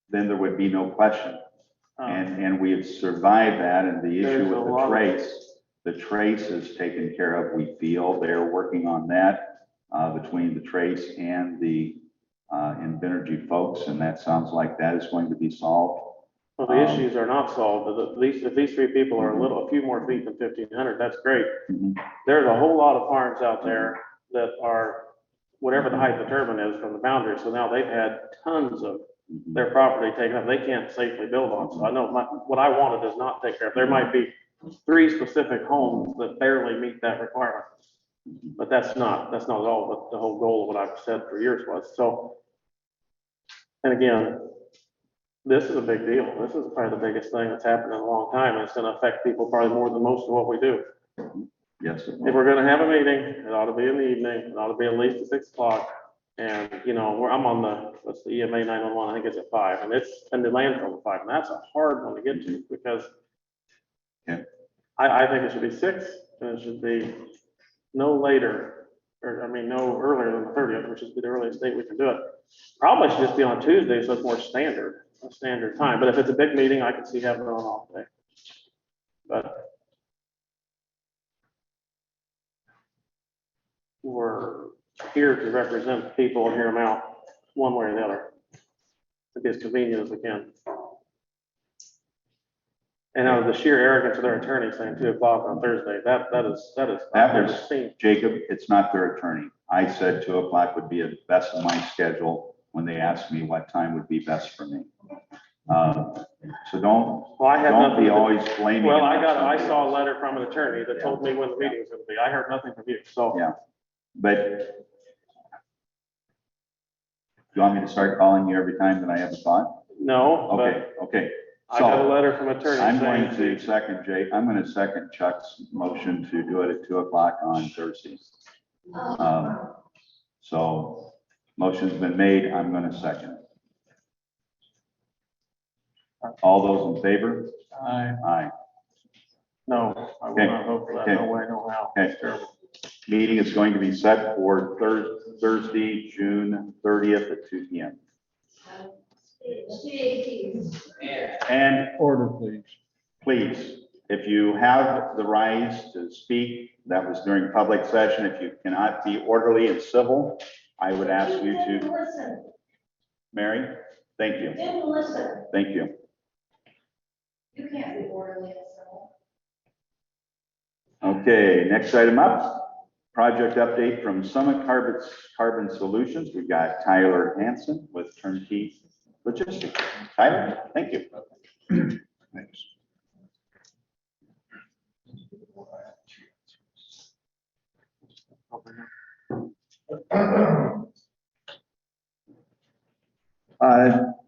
then there would be no question. And we have survived that, and the issue with the trace is taken care of. We feel they're working on that between the trace and the Invenergy folks, and that sounds like that is going to be solved. Well, the issues are not solved, but if these three people are a few more feet than 1,500, that's great. Mhm. There's a whole lot of farms out there that are, whatever the height of the turbine is from the boundary, so now they've had tons of their property taken up, they can't safely build on. So I know what I wanted does not take care of. There might be 3 specific homes that barely meet that requirement. But that's not at all what the whole goal of what I've said for years was. So, and again, this is a big deal. This is probably the biggest thing that's happened in a long time, and it's gonna affect people probably more than most of what we do. Yes. If we're gonna have a meeting, it ought to be in the evening, it ought to be at least at 6 o'clock. And, I'm on the EMA 911, I think it's at 5, and it's in the landfill at 5, and that's a hard one to get to, because Yeah. I think it should be 6, and it should be no later, no earlier than the 30th, which is the earliest date we can do it. Probably should just be on Tuesday, so it's more a standard time, but if it's a big meeting, I can see having it on off day. But we're here to represent people and hear them out one way or the other, to be as convenient as we can. And out of the sheer arrogance of their attorney saying 2 o'clock on Thursday, that is, I've never seen. Jacob, it's not their attorney. I said 2 o'clock would be the best of my schedule when they asked me what time would be best for me. So don't be always blaming. Well, I saw a letter from an attorney that told me when the meeting was gonna be. I heard nothing from you, so. Yeah, but you want me to start calling you every time that I have a thought? No, Okay, but okay. I got a So letter from attorney I'm going saying. to second I'm going to second Chuck's motion to do it at 2 o'clock on Thursday. So motion's been made. I'm going to second. All those in favor? Aye. No, I will Okay. not vote for that. Okay. No way, no how. Okay. It's terrible. Meeting is going to be set for Thursday, June 30th at 2 p.m. And Order, please. please, if you have the rise to speak, that was during public session. If you cannot be orderly and civil, I would ask you to. Listen, Mary, thank you. didn't listen. Thank you. You can't be orderly and civil. Okay, next item up, project update from Summit Carbon Solutions. We've got Tyler Hanson with Turnkey Logistics. Tyler, thank you. Thanks.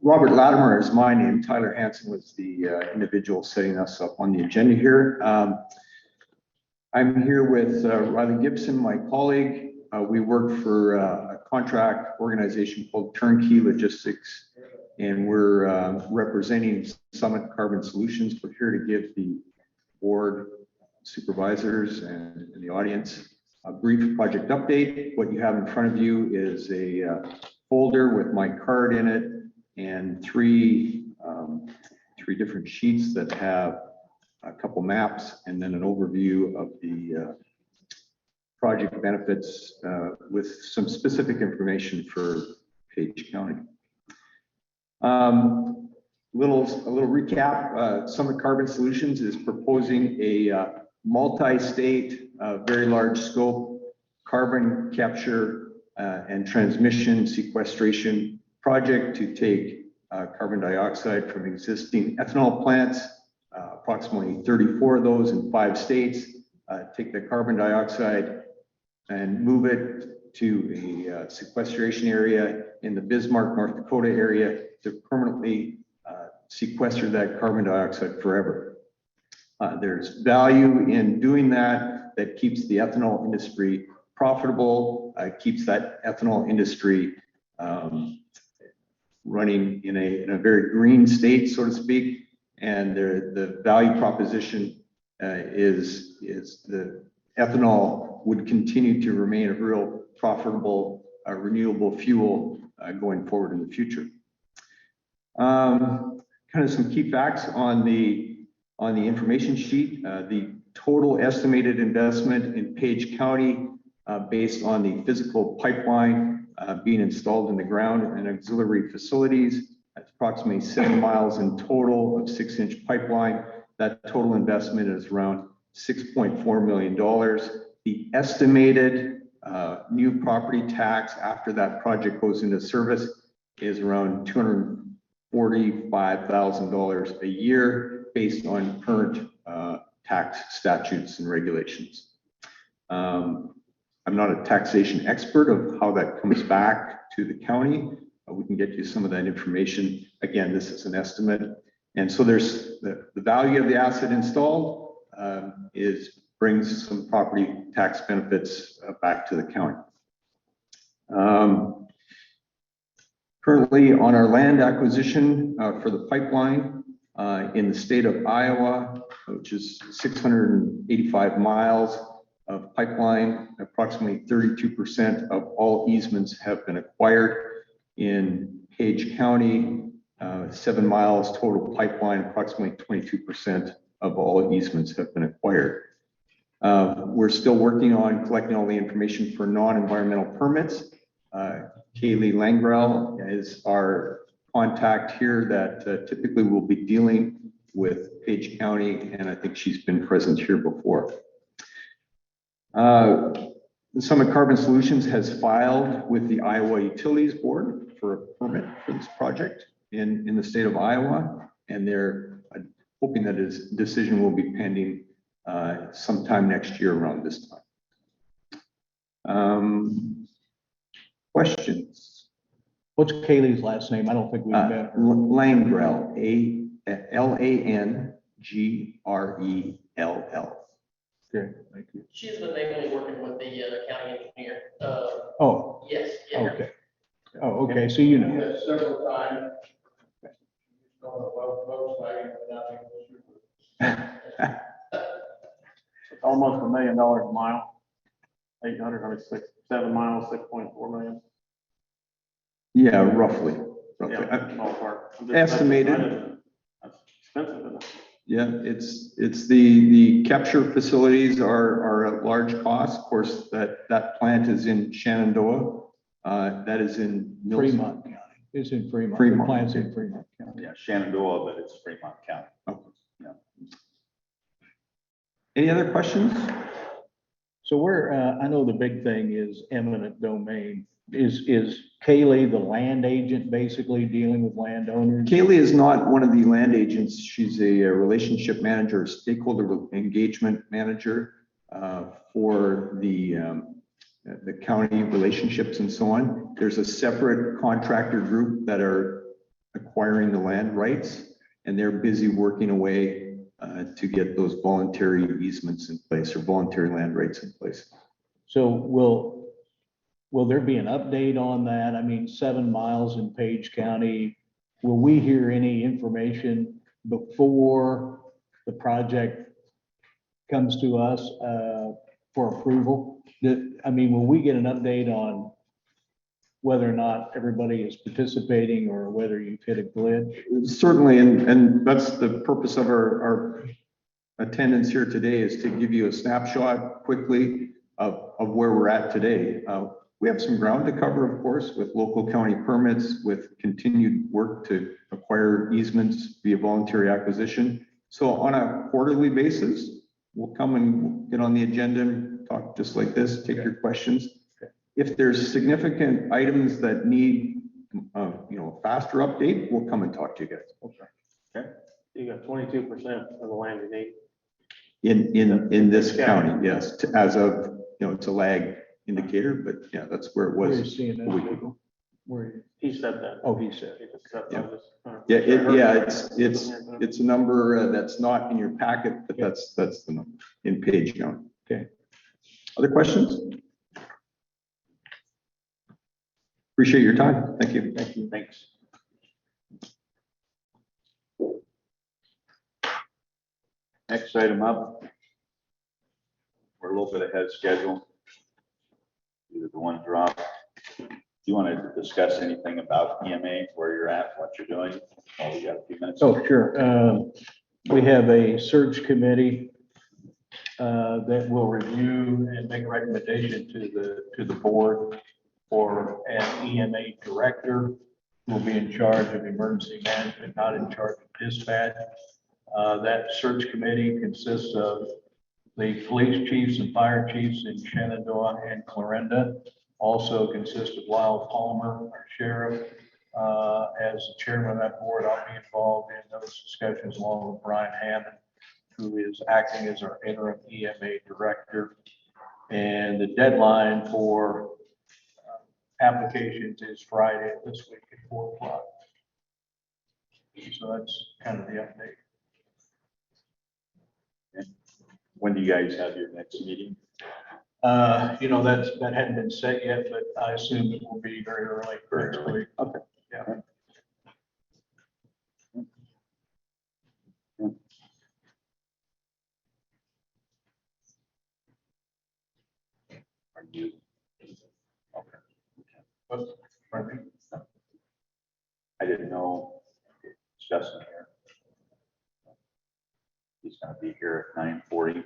Robert Latimer is my name. Tyler Hanson was the individual setting us up on the agenda here. I'm here with Riley Gibson, my colleague. We work for a contract organization called Turnkey Logistics, and we're representing Summit Carbon Solutions. We're here to give the board, supervisors, and the audience a brief project update. What you have in front of you is a folder with my card in it and three different sheets that have a couple maps and then an overview of the project benefits with some specific information for Page County. A little recap. Summit Carbon Solutions is proposing a multi-state, very large scope carbon capture and transmission sequestration project to take carbon dioxide from existing ethanol plants, approximately 34 of those in 5 states, take the carbon dioxide and move it to a sequestration area in the Bismarck, North Dakota area to permanently sequester that carbon dioxide forever. There's value in doing that keeps the ethanol industry profitable, keeps that ethanol industry running in a very green state, so to speak. And the value proposition is the ethanol would continue to remain a real profitable renewable fuel going forward in the future. Kind of some key facts on the information sheet. The total estimated investment in Page County based on the physical pipeline being installed in the ground and auxiliary facilities. That's approximately 7 miles in total of 6-inch pipeline. That total investment is around $6.4 million. The estimated new property tax after that project goes into service is around $245,000 a year based on current tax statutes and regulations. I'm not a taxation expert of how that comes back to the county. We can get you some of that information. Again, this is an estimate. And so there's the value of the asset installed brings some property tax benefits back to the county. Currently on our land acquisition for the pipeline in the state of Iowa, which is 685 miles of pipeline, approximately 32% of all easements have been acquired. In Page County, 7 miles total pipeline, approximately 22% of all easements have been acquired. We're still working on collecting all the information for non-environmental permits. Kaylee Langrell is our contact here that typically will be dealing with Page County, and I think she's been present here before. The Summit Carbon Solutions has filed with the Iowa Utilities Board for a permit for this project in the state of Iowa, and they're hoping that his decision will be pending sometime next year around this time. Questions? What's Kaylee's last name? I don't think we met her. Langrell, Langrell. Okay, thank you. She's been mainly working with the county engineer. Oh, Yes, yeah. okay. Oh, okay, so you know. Several times. It's almost $1 million a mile. 7 miles, 6.4 million. Yeah, roughly. Yeah, ballpark. I'm just- Estimated. That's expensive, isn't it? Yeah, it's the capture facilities are a large cost. Of course, that plant is in Shenandoah. That is in Mills. Fremont County. It's in Fremont. Fremont. The plant's in Fremont County. Yeah, Shenandoah, but it's Fremont County. Any other questions? So I know the big thing is eminent domain. Is Kaylee the land agent basically dealing with landowners? Kaylee is not one of the land agents. She's a relationship manager, stakeholder engagement manager for the county relationships and so on. There's a separate contractor group that are acquiring the land rights, and they're busy working away to get those voluntary easements in place or voluntary land rights in place. So will there be an update on that? I mean, 7 miles in Page County, will we hear any information before the project comes to us for approval? I mean, will we get an update on whether or not everybody is participating or whether you've hit a glitch? Certainly, and that's the purpose of our attendance here today, is to give you a snapshot quickly of where we're at today. We have some ground to cover, of course, with local county permits, with continued work to acquire easements via voluntary acquisition. So on a quarterly basis, we'll come and get on the agenda and talk just like this, take your questions. If there's significant items that need, a faster update, we'll come and talk to you guys. You got 22% of the land you need. In this county, yes, as of, it's a lag indicator, but yeah, that's where it Where are you was seeing a week that? ago. Where are you? He said that. Oh, he said. He just said Yeah. that. It's a number that's not in your packet, but that's the number in page count. Okay. Other questions? Appreciate your time. Thank you. Thank you. Thanks. Next item up. We're a little bit ahead of schedule. Either the one drop. Do you want to discuss anything about EMA, where you're at, what you're doing? Oh, we got a few minutes. Oh, sure. We have a search committee that will review and make a recommendation to the board for an EMA director who will be in charge of emergency management, not in charge of dispatch. That search committee consists of the police chiefs and fire chiefs in Shenandoah and Clarinda. Also consists of Lyle Palmer, our sheriff. As the chairman of that board, I'll be involved in those discussions along with Brian Hammond, who is acting as our interim EMA director. And the deadline for applications is Friday of this week at 4 o'clock. So that's kind of the update. When do you guys have your next meeting? That hadn't been set yet, but I assume it will be very early next week. Okay. Yeah. Are you? Okay. Pardon me? I didn't know. It's Justin here. He's gonna be here at 9:40.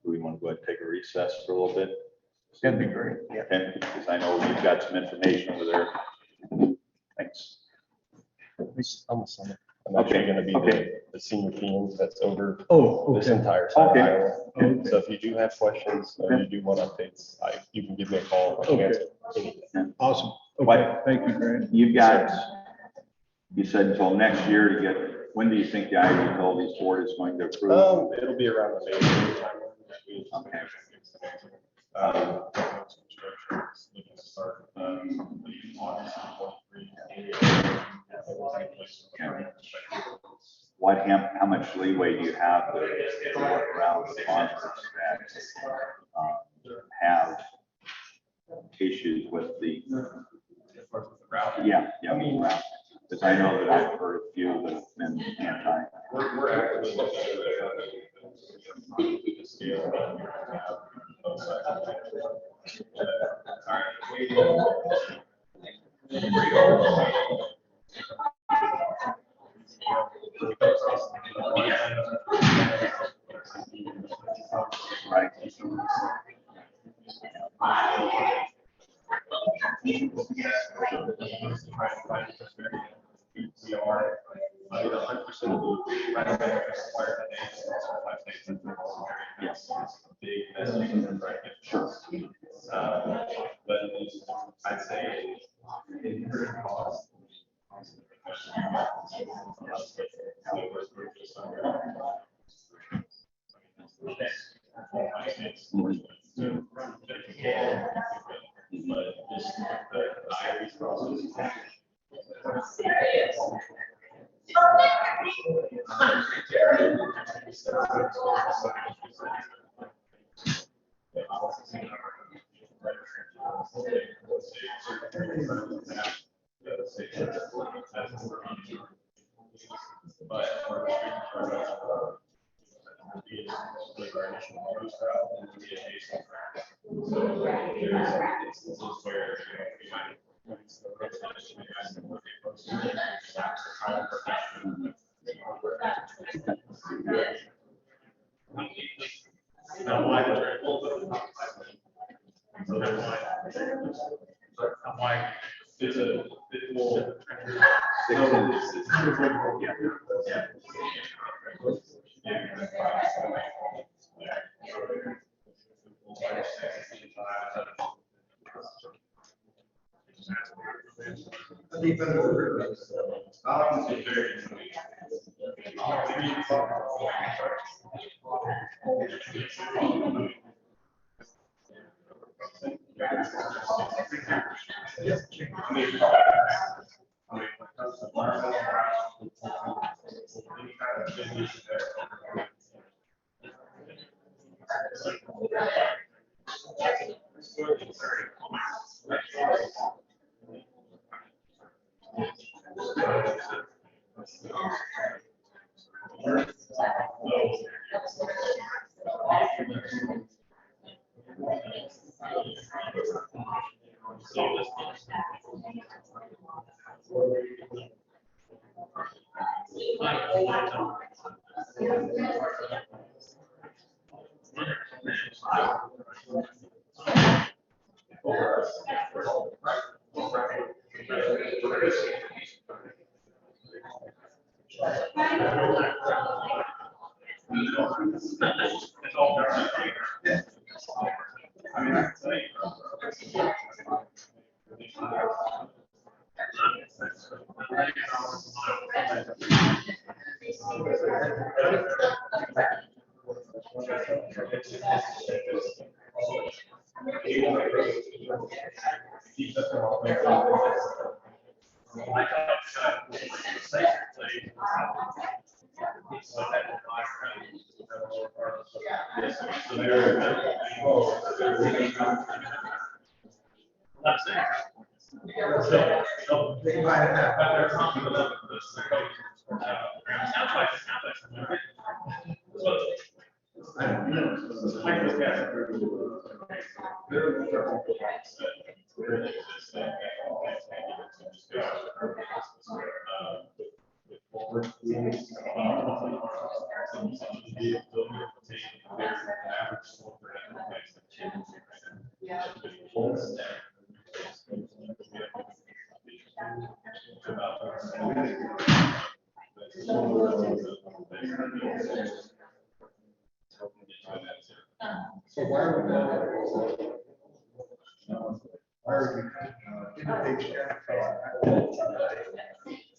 Do we want to go ahead and take a recess for a little bit? That'd be great. Yeah. Okay, because I know we've got some information over there. Thanks. I'm the summit. I'm actually Okay, gonna be okay. the senior PM that's over Oh, this okay. entire side of Okay. Iowa. Okay. So if you do have questions or you do want updates, you can give me a call. I can Okay. answer anything. Awesome. What? Okay, thank you, Grant. You've got, you said until next year to get When do you think the Ivy Utilities Board is going to approve? It'll be around the May time. Okay. Start, August 23. How much leeway do you have to work around the farmers that have issues with the, yeah, because I know that I've heard a few that have been anti. We're actively looking at the scale. Right. We are, 100% of the required yes, big message, right? Sure. But I'd say inherent cost. It's a bit more.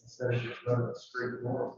Instead of just running straight north.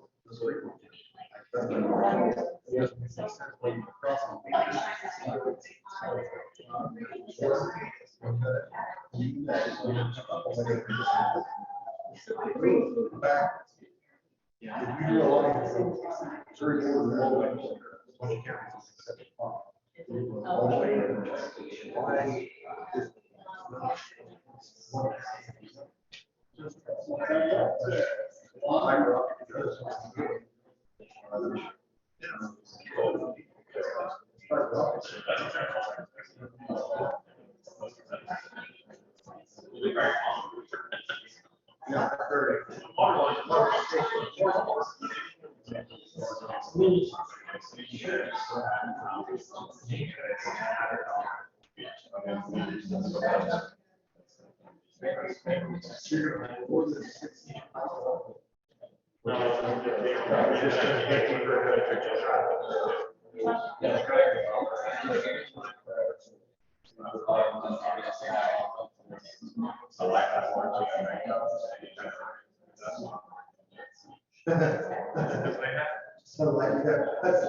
So like, yeah, that's.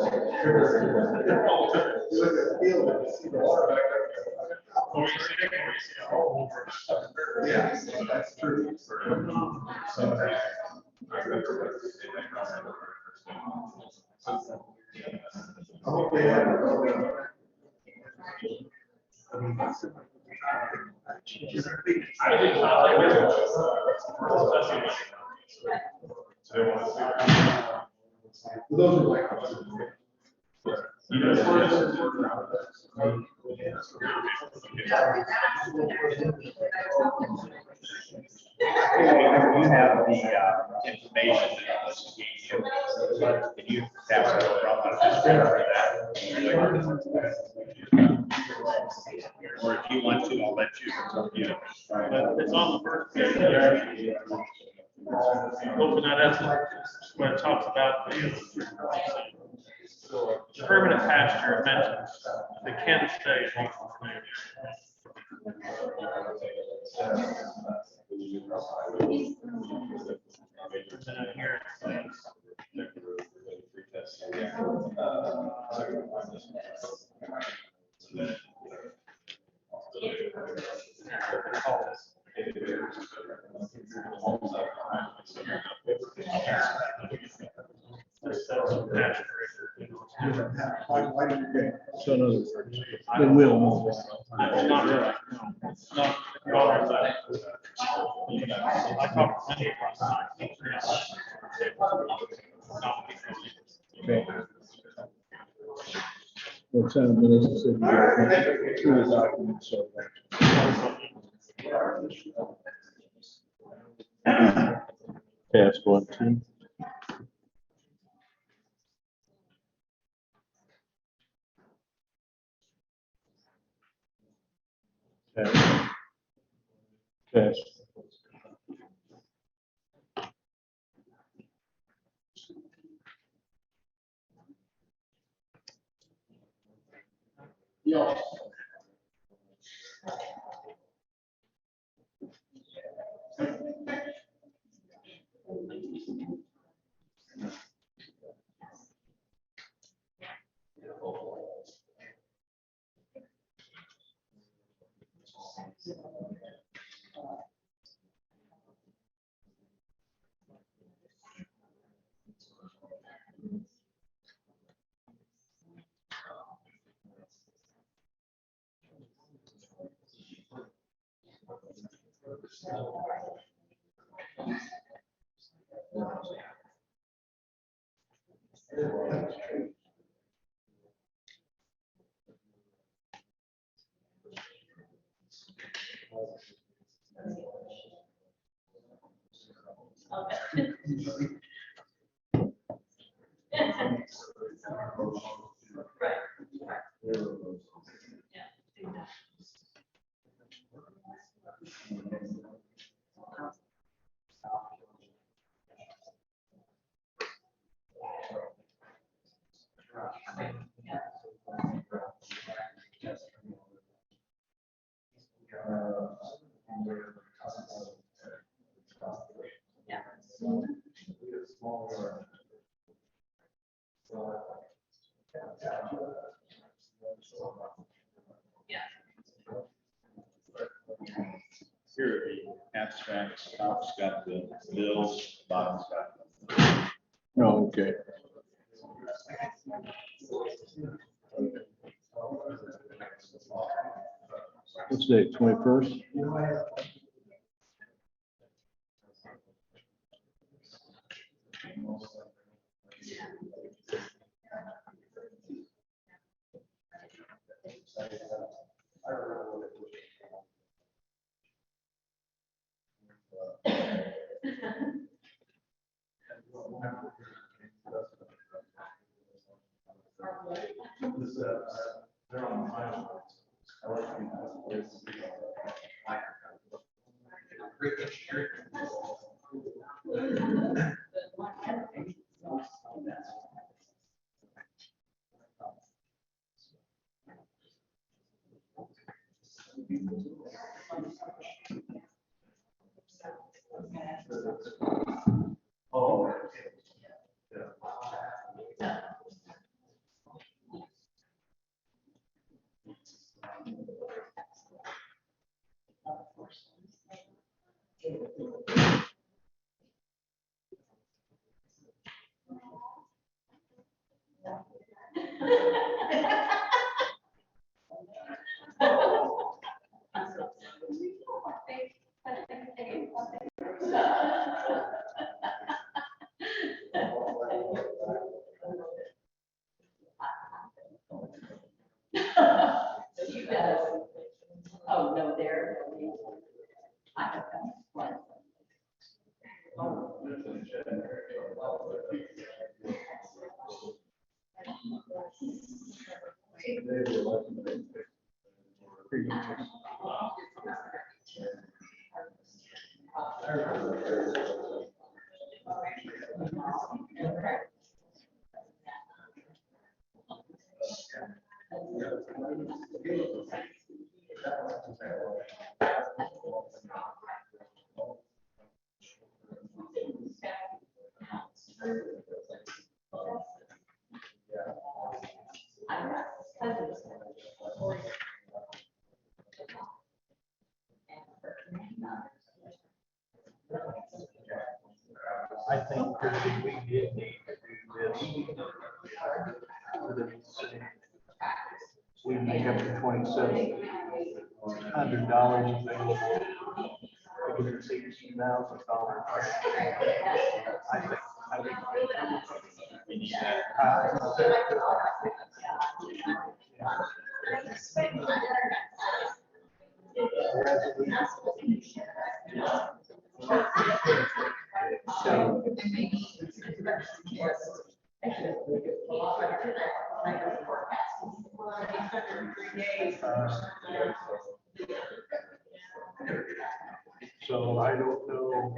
You look at the field and you see the water back there. Yeah, that's true. I hope they have. Those are like. You have the information that was gave you. Can you pass it around on this for that? Or if you want to, I'll let you. It's on the first page there. Open that up when it talks about the permanent pasture, it mentions they can stay. Here. Why did you get? So in other words, they will move. It's not really, no, it's not. I talked to Cindy last night. Okay. Well, Senate Melissa said you were through the document, so. Task 1, 2. Test. Test. Yeah. contracts, top's got the bills, bottom's got. Oh, okay. What's the date, 21st? You guys. Oh, no, there. I don't know. I think Chrissy, we did need to do this. We make up to $2,700 available. We can see $2,000. I think. So I don't know.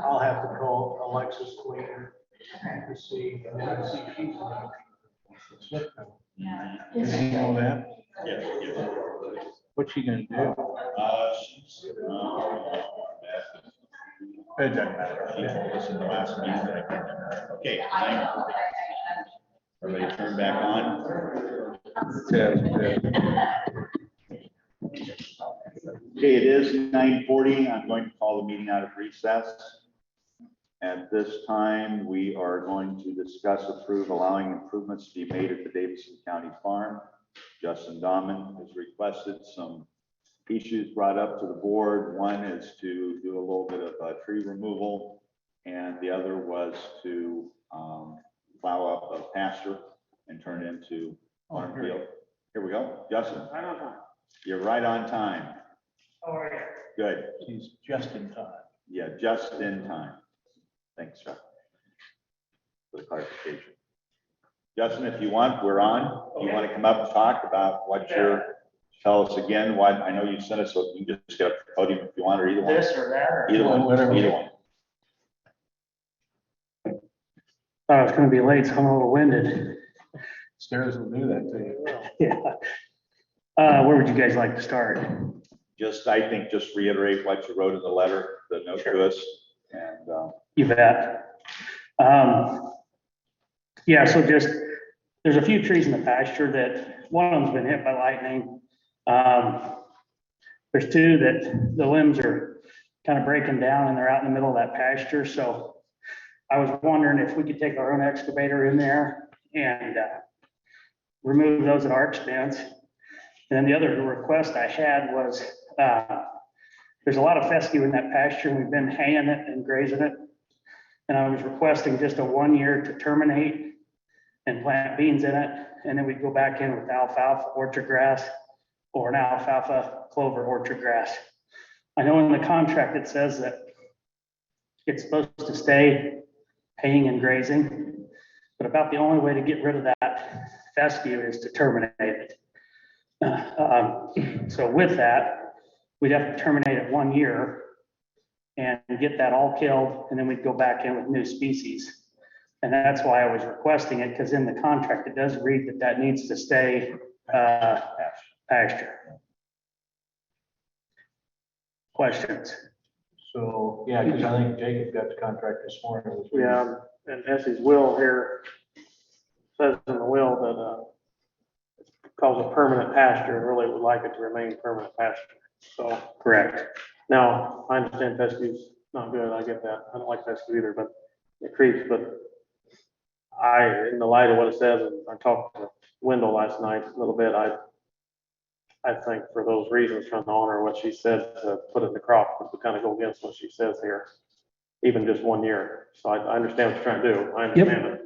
I'll have to call Alexis Queen to see, and then see if she's. Does he know that? Yes, yes. What's she gonna do? She's, It doesn't matter. this is the last meeting that I can remember. Okay, everybody turn back on. Okay, it is 9:40. I'm going to call the meeting out of recess. At this time, we are going to discuss, approve, allowing improvements to be made at the Davison County Farm. Justin Dammann has requested some issues brought up to the board. One is to do a little bit of tree removal, and the other was to plow up a pasture and turn it into farm field. Here we go, Justin. I don't know. You're right on time. How are you? Good. He's just in time. Yeah, just in time. Thanks, Chuck, for the clarification. Justin, if you want, we're on. You want to come up and talk about what tell us again what, I know you sent us, so you can just get up to the podium if you want, or either one. This or that, or? Either one, Whatever. either one. Thought it was gonna be late, so I'm a little winded. Stairs will do that to you. Yeah. Where would you guys like to start? I think just reiterate what you wrote in the letter, the note to us, and, You bet. Yeah, so just, there's a few trees in the pasture that, one of them's been hit by lightning. There's two that the limbs are kind of breaking down and they're out in the middle of that pasture. So I was wondering if we could take our own excavator in there and remove those at our expense. And then the other request I had was, there's a lot of fescue in that pasture, and we've been haying it and grazing it. And I was requesting just a 1 year to terminate and plant beans in it. And then we'd go back in with alfalfa orchard grass or an alfalfa clover orchard grass. I know in the contract it says that it's supposed to stay haying and grazing, but about the only way to get rid of that fescue is to terminate it. So with that, we'd have to terminate it 1 year and get that all killed, and then we'd go back in with new species. And that's why I was requesting it, because in the contract, it does read that that needs to stay pasture. Questions? So, yeah, because I think Jacob got the contract this morning. Yeah, and Essie's will here says in the will that it's calls it permanent pasture, and really would like it to remain permanent pasture. So, Correct. now, I understand fescue's not good, I get that, I don't like fescue either, but it creeps, but in the light of what it says, and I talked to Wendell last night a little bit, I think for those reasons, trying to honor what she said to put it in the crop, would kind of go against what she says here, even just 1 year. So I understand what you're trying to do, I understand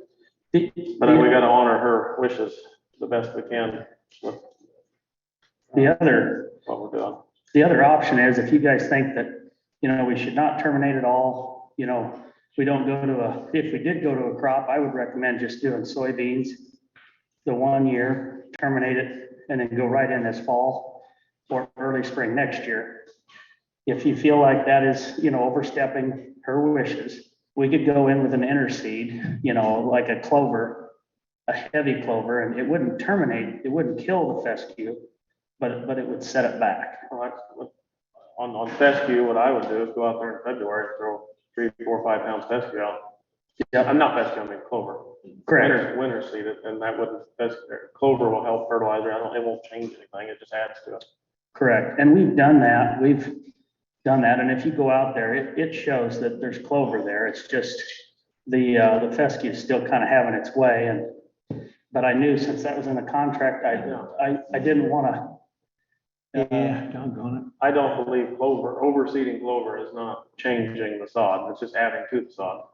it. But we gotta honor her wishes the best we can with The other what we're doing. The other option is if you guys think that, we should not terminate it all, we don't go to if we did go to a crop, I would recommend just doing soybeans the 1 year, terminate it, and then go right in this fall or early spring next year. If you feel like that is, overstepping her wishes, we could go in with an interseed, like a clover, a heavy clover, and it wouldn't terminate, it wouldn't kill the fescue, but it would set it back. On fescue, what I would do is go out there in February and throw 3, 4, 5 pounds fescue out. Yep. I'm not fescue, I mean clover. Correct. Winter seed it, and that wouldn't, clover will help fertilizer. It won't change anything, it just adds to it. Correct. And we've done that. And if you go out there, it shows that there's clover there. It's just the fescue is still kind of having its way. But I knew since that was in the contract, I didn't want to. Yeah, doggone it. I don't believe overseeding clover is not changing the sod, it's just adding to the sod.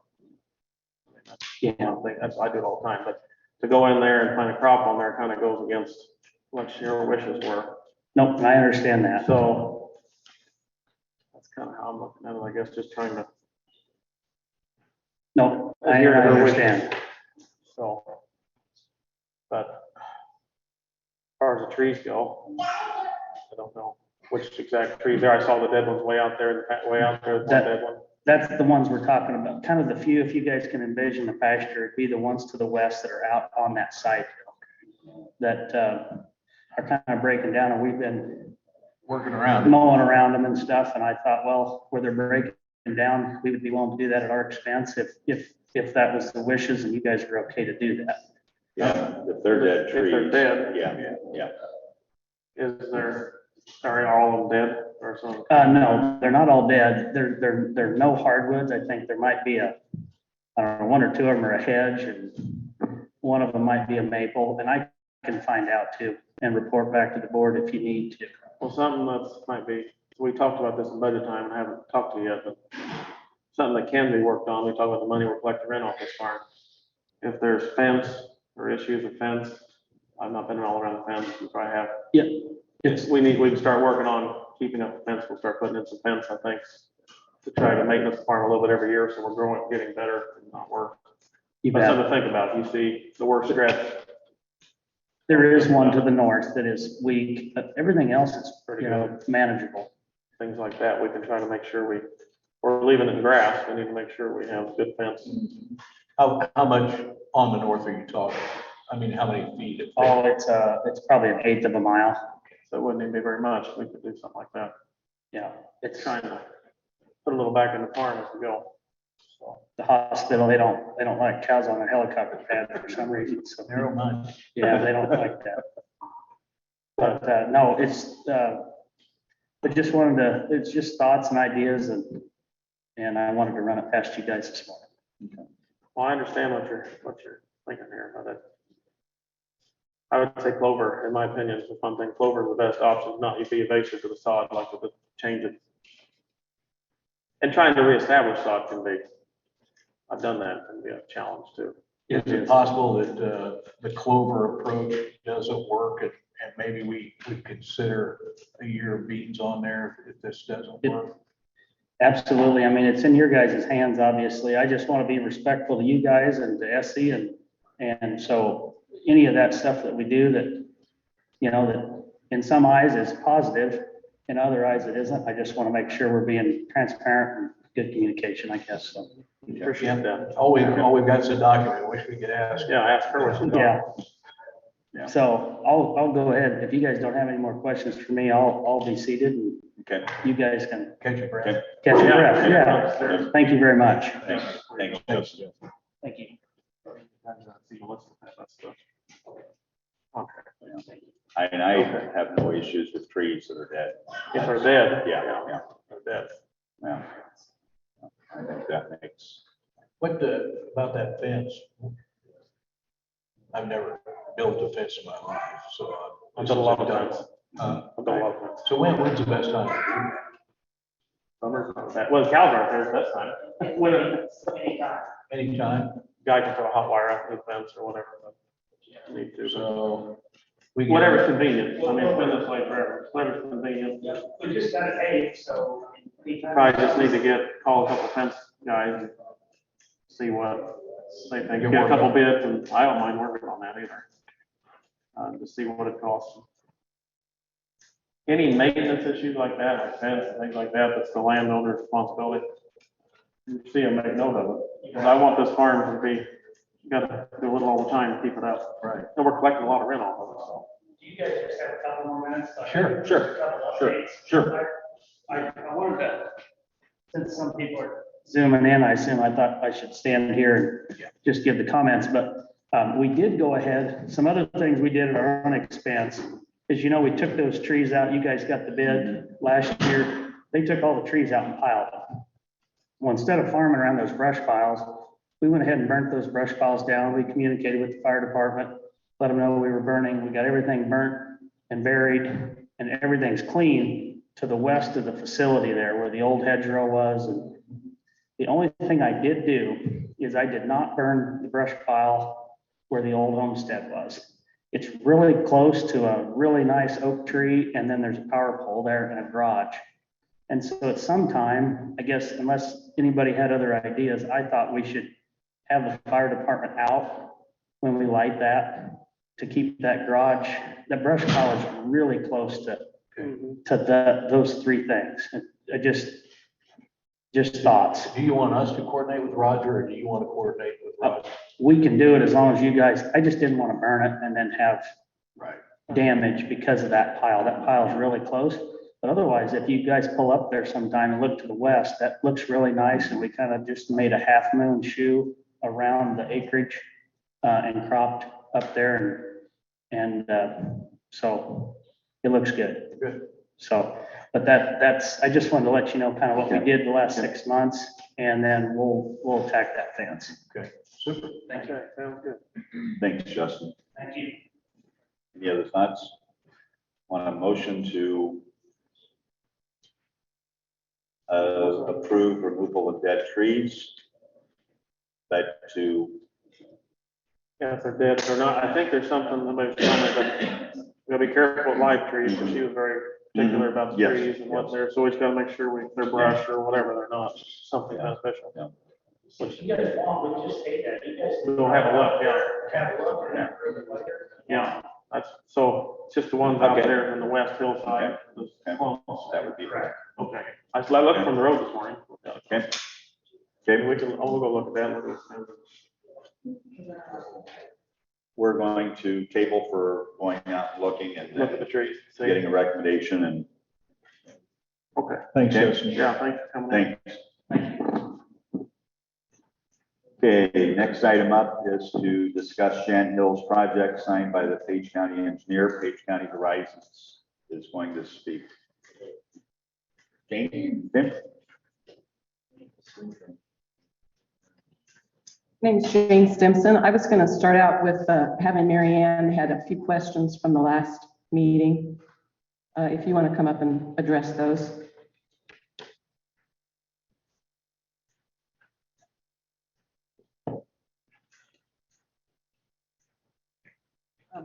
I don't think I do it all the time, but to go in there and plant a crop on there kind of goes against what your wishes were. Nope, I understand that. So that's kind of how I'm looking at it, I guess, just trying to. Nope, I understand. So, but as far as the trees go, I don't know which exact trees there. I saw the dead ones way out there, one dead one. That's the ones we're talking about. Kind of the few, if you guys can envision the pasture, it'd be the ones to the west that are out on that site that are kind of breaking down, and we've been Working around. mowing around them and stuff. And I thought, well, where they're breaking down, we would be willing to do that at our expense if that was the wishes and you guys were okay to do that. Yeah, if they're dead trees. If they're dead. Yeah. Are all of them dead or something? No, they're not all dead. They're no hardwoods. I think there might be I don't know, 1 or 2 of them are a hedge, and one of them might be a maple, and I can find out too and report back to the board if you need to. Well, something might be, we talked about this in budget time, and I haven't talked to you yet, but something that can be worked on, we talked about the money we're collecting rent off this farm. If there's fence or issues with fence, I've not been all around the fence, you probably have. Yeah. We can start working on keeping up the fence, we'll start putting in some fence, I think, to try to maintenance the farm a little bit every year, so we're growing, getting better, and not worse. You But bet. something to think about, you see the worst stretch. There is one to the north that is weak, but everything else is, manageable. Things like that, we can try to make sure we're leaving it in grass, we need to make sure we have good fence. How much on the north are you talking? I mean, how many feet? Oh, it's probably 1/8 of a mile. So it wouldn't even be very much, we could do something like that. Yeah, It's trying to put a little back in the farm as we go. So, the hospital, they don't like cows on a helicopter pad for some reason, so. Narrow mind. Yeah, they don't like that. But, no, But just wanted to, it's just thoughts and ideas and I wanted to run it past you guys this morning. Well, I understand what you're thinking here, but I would say clover, in my opinion, is one thing. Clover is the best option, not you be evasive to the sod like with the changes. And trying to reestablish sod can be, I've done that, can be a challenge too. Is it possible that the clover approach doesn't work and maybe we consider a year of beans on there if this doesn't work? Absolutely. I mean, it's in your guys' hands, obviously. I just want to be respectful to you guys and to SC and so any of that stuff that we do that, you know, that in some eyes is positive, in other eyes it isn't. I just want to make sure we're being transparent and good communication, I guess, so. Appreciate that. All we've got is a document. I wish we could ask. Yeah, ask her what she thought. Yeah. So I'll go ahead. If you guys don't have any more questions for me, I'll be seated and Okay. you guys can Catch your breath. catch your Yeah. breath. Yeah. Thank you very much. Thanks, thanks, Justin. Thank you. And I have no issues with trees that are dead. If they're dead. Yeah. They're dead. Yeah. I think that makes, About that fence? I've never built a fence in my life, so. I've done a lot of times. Uh, I've done a lot of times. So when's the best time? Summer, well, the cows aren't there this time. Winter, Anytime, guy can throw a hot wire out the fence or whatever, but you need to. so. we can- Whatever's convenient. I mean, it's been this way forever. Whatever's convenient. We just got it paid, so. Probably just need to call a couple fence guys and see what they think. Get a couple bids, and I don't mind working on that either. To see what it costs. Any maintenance issues like that, like fence, and things like that, that's the landowner's responsibility. You see them, make note of it. Because I want this farm to be, you gotta do a little overtime to keep it up. Right. And we're collecting a lot of rent off of it, so. Do you guys just have a couple more minutes? Sure. I wanted to, since some people are zooming in, I thought I should stand here and just give the comments, but we did go ahead. Some other things we did at our own expense is, you know, we took those trees out. You guys got the bid last year. They took all the trees out and piled them. Well, instead of farming around those brush piles, we went ahead and burnt those brush piles down. We communicated with the fire department, let them know we were burning. We got everything burnt and buried, and everything's clean to the west of the facility there where the old hedgerow was. And the only thing I did do is I did not burn the brush pile where the old homestead was. It's really close to a really nice oak tree, and then there's a power pole there and a garage. And so at some time, I guess, unless anybody had other ideas, I thought we should have the fire department out when we light that to keep that garage. That brush pile is really close to those three things. I just thoughts. Do you want us to coordinate with Roger or do you want to coordinate with Roger? We can do it as long as you guys, I just didn't want to burn it and then have Right. damage because of that pile. That pile is really close. But otherwise, if you guys pull up there sometime and look to the west, that looks really nice. And we kind of just made a half moon shoe around the acreage and cropped up there. And so it looks good. Good. So, but that's, I just wanted to let you know kind of what we did the last 6 months, and then we'll attack that fence. Okay, super. Thank you. Okay, sounds good. thanks, Justin. Thank you. Any other thoughts? Want a motion to approve removal of dead trees? That to, Yeah, if they're dead, if they're not, I think there's something, somebody's telling me that we gotta be careful with live trees, because she was very particular about the Yes, trees and what yes. they're, so we just gotta make sure they're brush or whatever, they're not something beneficial. Yeah. Which, You guys want, we just take that. You guys we'll have a look, yeah. have a look. Yeah, that's, so it's just the ones out Okay. there in the west hillside. those Okay. clones. that would be right. Okay, I looked from the road this morning. Okay. Okay, I'll go look at that. Look at We're going to table for going out and looking and the then trees. see. getting a recommendation and Okay, Thanks, Okay. Justin. yeah, thanks for coming in. thanks. Okay, next item up is to discuss Shan Hill's project signed by the Page County engineer. Page County Horizons is going to speak. Jane, Tim? Name's Jane Stimson. I was going to start out with having Mary Ann had a few questions from the last meeting. If you want to come up and address those.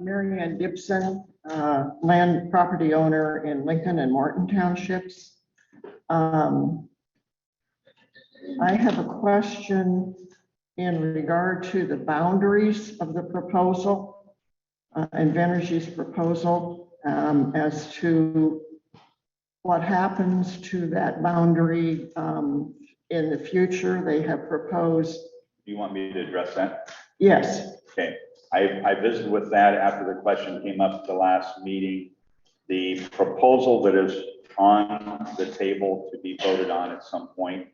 Mary Ann Gibson, land property owner in Lincoln and Martin Townships. I have a question in regard to the boundaries of the proposal, Invenergy's proposal, as to what happens to that boundary in the future. They have proposed. Do you want me to address that? Yes. Okay, I visited with that after the question came up at the last meeting. The proposal that is on the table to be voted on at some point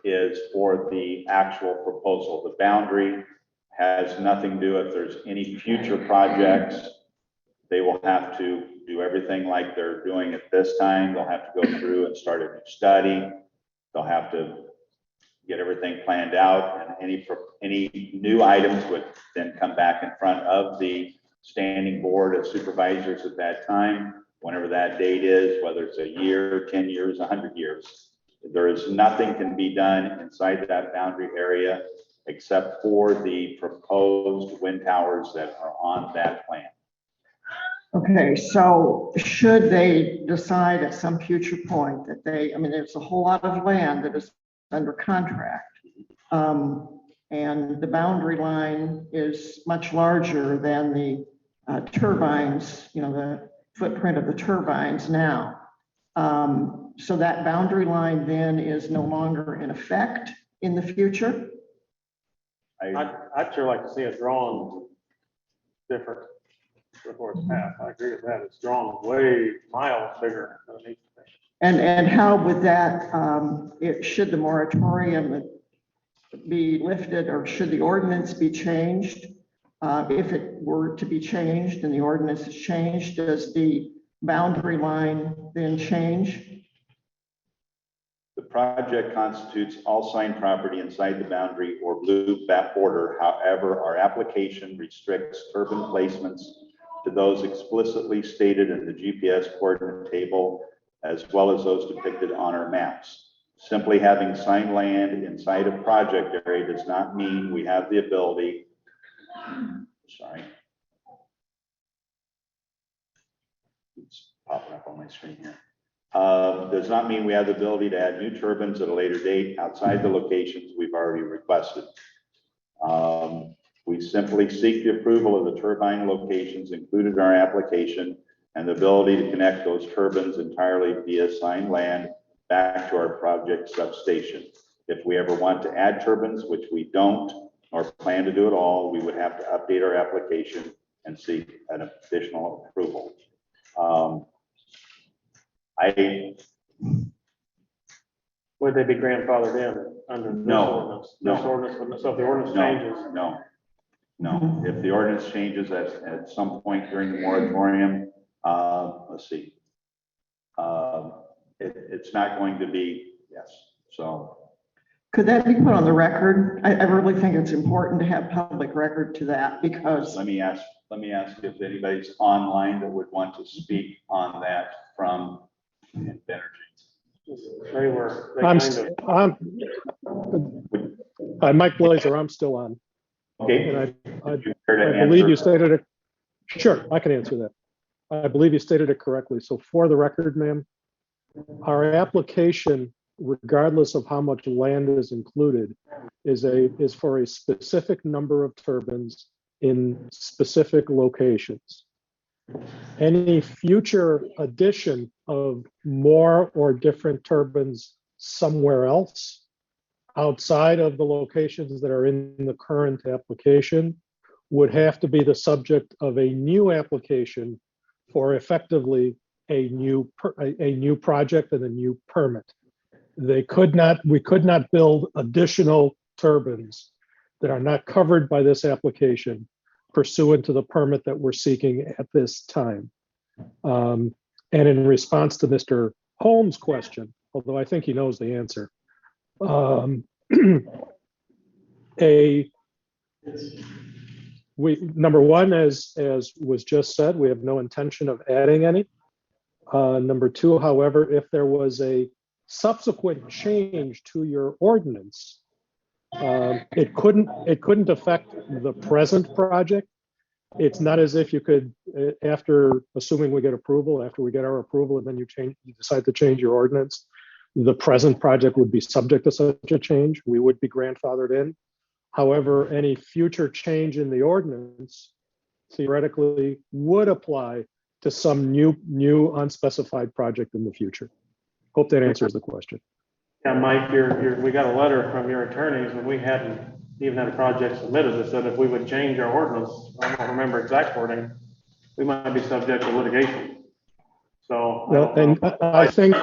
is for the actual proposal. The boundary has nothing to do if there's any future projects. They will have to do everything like they're doing at this time. They'll have to go through and start a new study. They'll have to get everything planned out, and any new items would then come back in front of the standing board of supervisors at that time, whenever that date is, whether it's a year, 10 years, 100 years. There is nothing can be done inside that boundary area except for the proposed wind towers that are on that plan. Okay, so should they decide at some future point that I mean, there's a whole lot of land that is under contract. And the boundary line is much larger than the turbines, the footprint of the turbines now. So that boundary line then is no longer in effect in the future? I'd sure like to see it drawn different before it's passed. I agree with that. It's drawn way miles bigger than it needs to be. And how would that, should the moratorium be lifted, or should the ordinance be changed? If it were to be changed and the ordinance is changed, does the boundary line then change? The project constitutes all signed property inside the boundary or blue bat border. However, our application restricts turbine placements to those explicitly stated in the GPS coordinate table, as well as those depicted on our maps. Simply having signed land inside a project area does not mean we have the ability, it's popping up on my screen here. Does not mean we have the ability to add new turbines at a later date outside the locations we've already requested. We simply seek the approval of the turbine locations included in our application and the ability to connect those turbines entirely via signed land back to our project substation. If we ever want to add turbines, which we don't or plan to do at all, we would have to update our application and seek an additional approval. Would they be grandfathered in under this No, ordinance? no. This ordinance, so if the ordinance changes. No. If the ordinance changes at some point during the moratorium, let's see. It's not going to be, yes, so. Could that be put on the record? I really think it's important to have public record to that, because Let me ask if anybody's online that would want to speak on that from Invenergy. Mike Blazer, I'm still on. Okay. And I believe you stated it. Sure, I can answer that. I believe you stated it correctly. So for the record, ma'am, our application, regardless of how much land is included, is for a specific number of turbines in specific locations. Any future addition of more or different turbines somewhere else outside of the locations that are in the current application would have to be the subject of a new application for effectively a new project and a new permit. We could not build additional turbines that are not covered by this application pursuant to the permit that we're seeking at this time. And in response to Mr. Holmes' question, although I think he knows the answer. Number one, as was just said, we have no intention of adding any. Number two, however, if there was a subsequent change to your ordinance, it couldn't affect the present project. It's not as if you could, after assuming we get approval, after we get our approval, and then you decide to change your ordinance, the present project would be subject to such a change. We would be grandfathered in. However, any future change in the ordinance theoretically would apply to some new unspecified project in the future. Hope that answers the question. Yeah, Mike, we got a letter from your attorneys, and we hadn't even had a project submitted that said if we would change our ordinance, I don't remember exact wording, we might be subject to litigation. So. Well, and I think,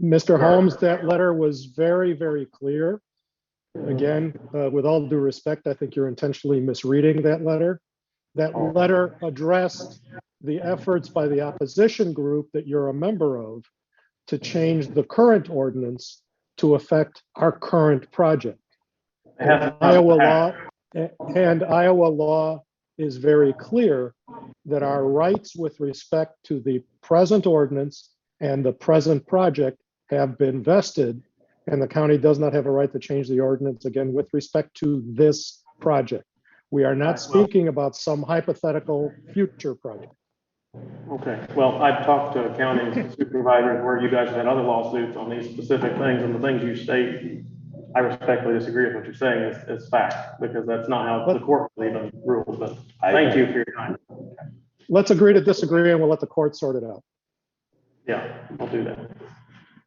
Mr. Holmes, that letter was very, very clear. Again, with all due respect, I think you're intentionally misreading that letter. That letter addressed the efforts by the opposition group that you're a member of to change the current ordinance to affect our current project. Iowa law is very clear that our rights with respect to the present ordinance and the present project have been vested, and the county does not have a right to change the ordinance again with respect to this project. We are not speaking about some hypothetical future project. Okay, well, I've talked to county supervisors where you guys have had other lawsuits on these specific things, and the things you state, I respectfully disagree with what you're saying is fact, because that's not how the court even rules, but thank you for your time. Let's agree to disagree, and we'll let the court sort it out. Yeah, I'll do that.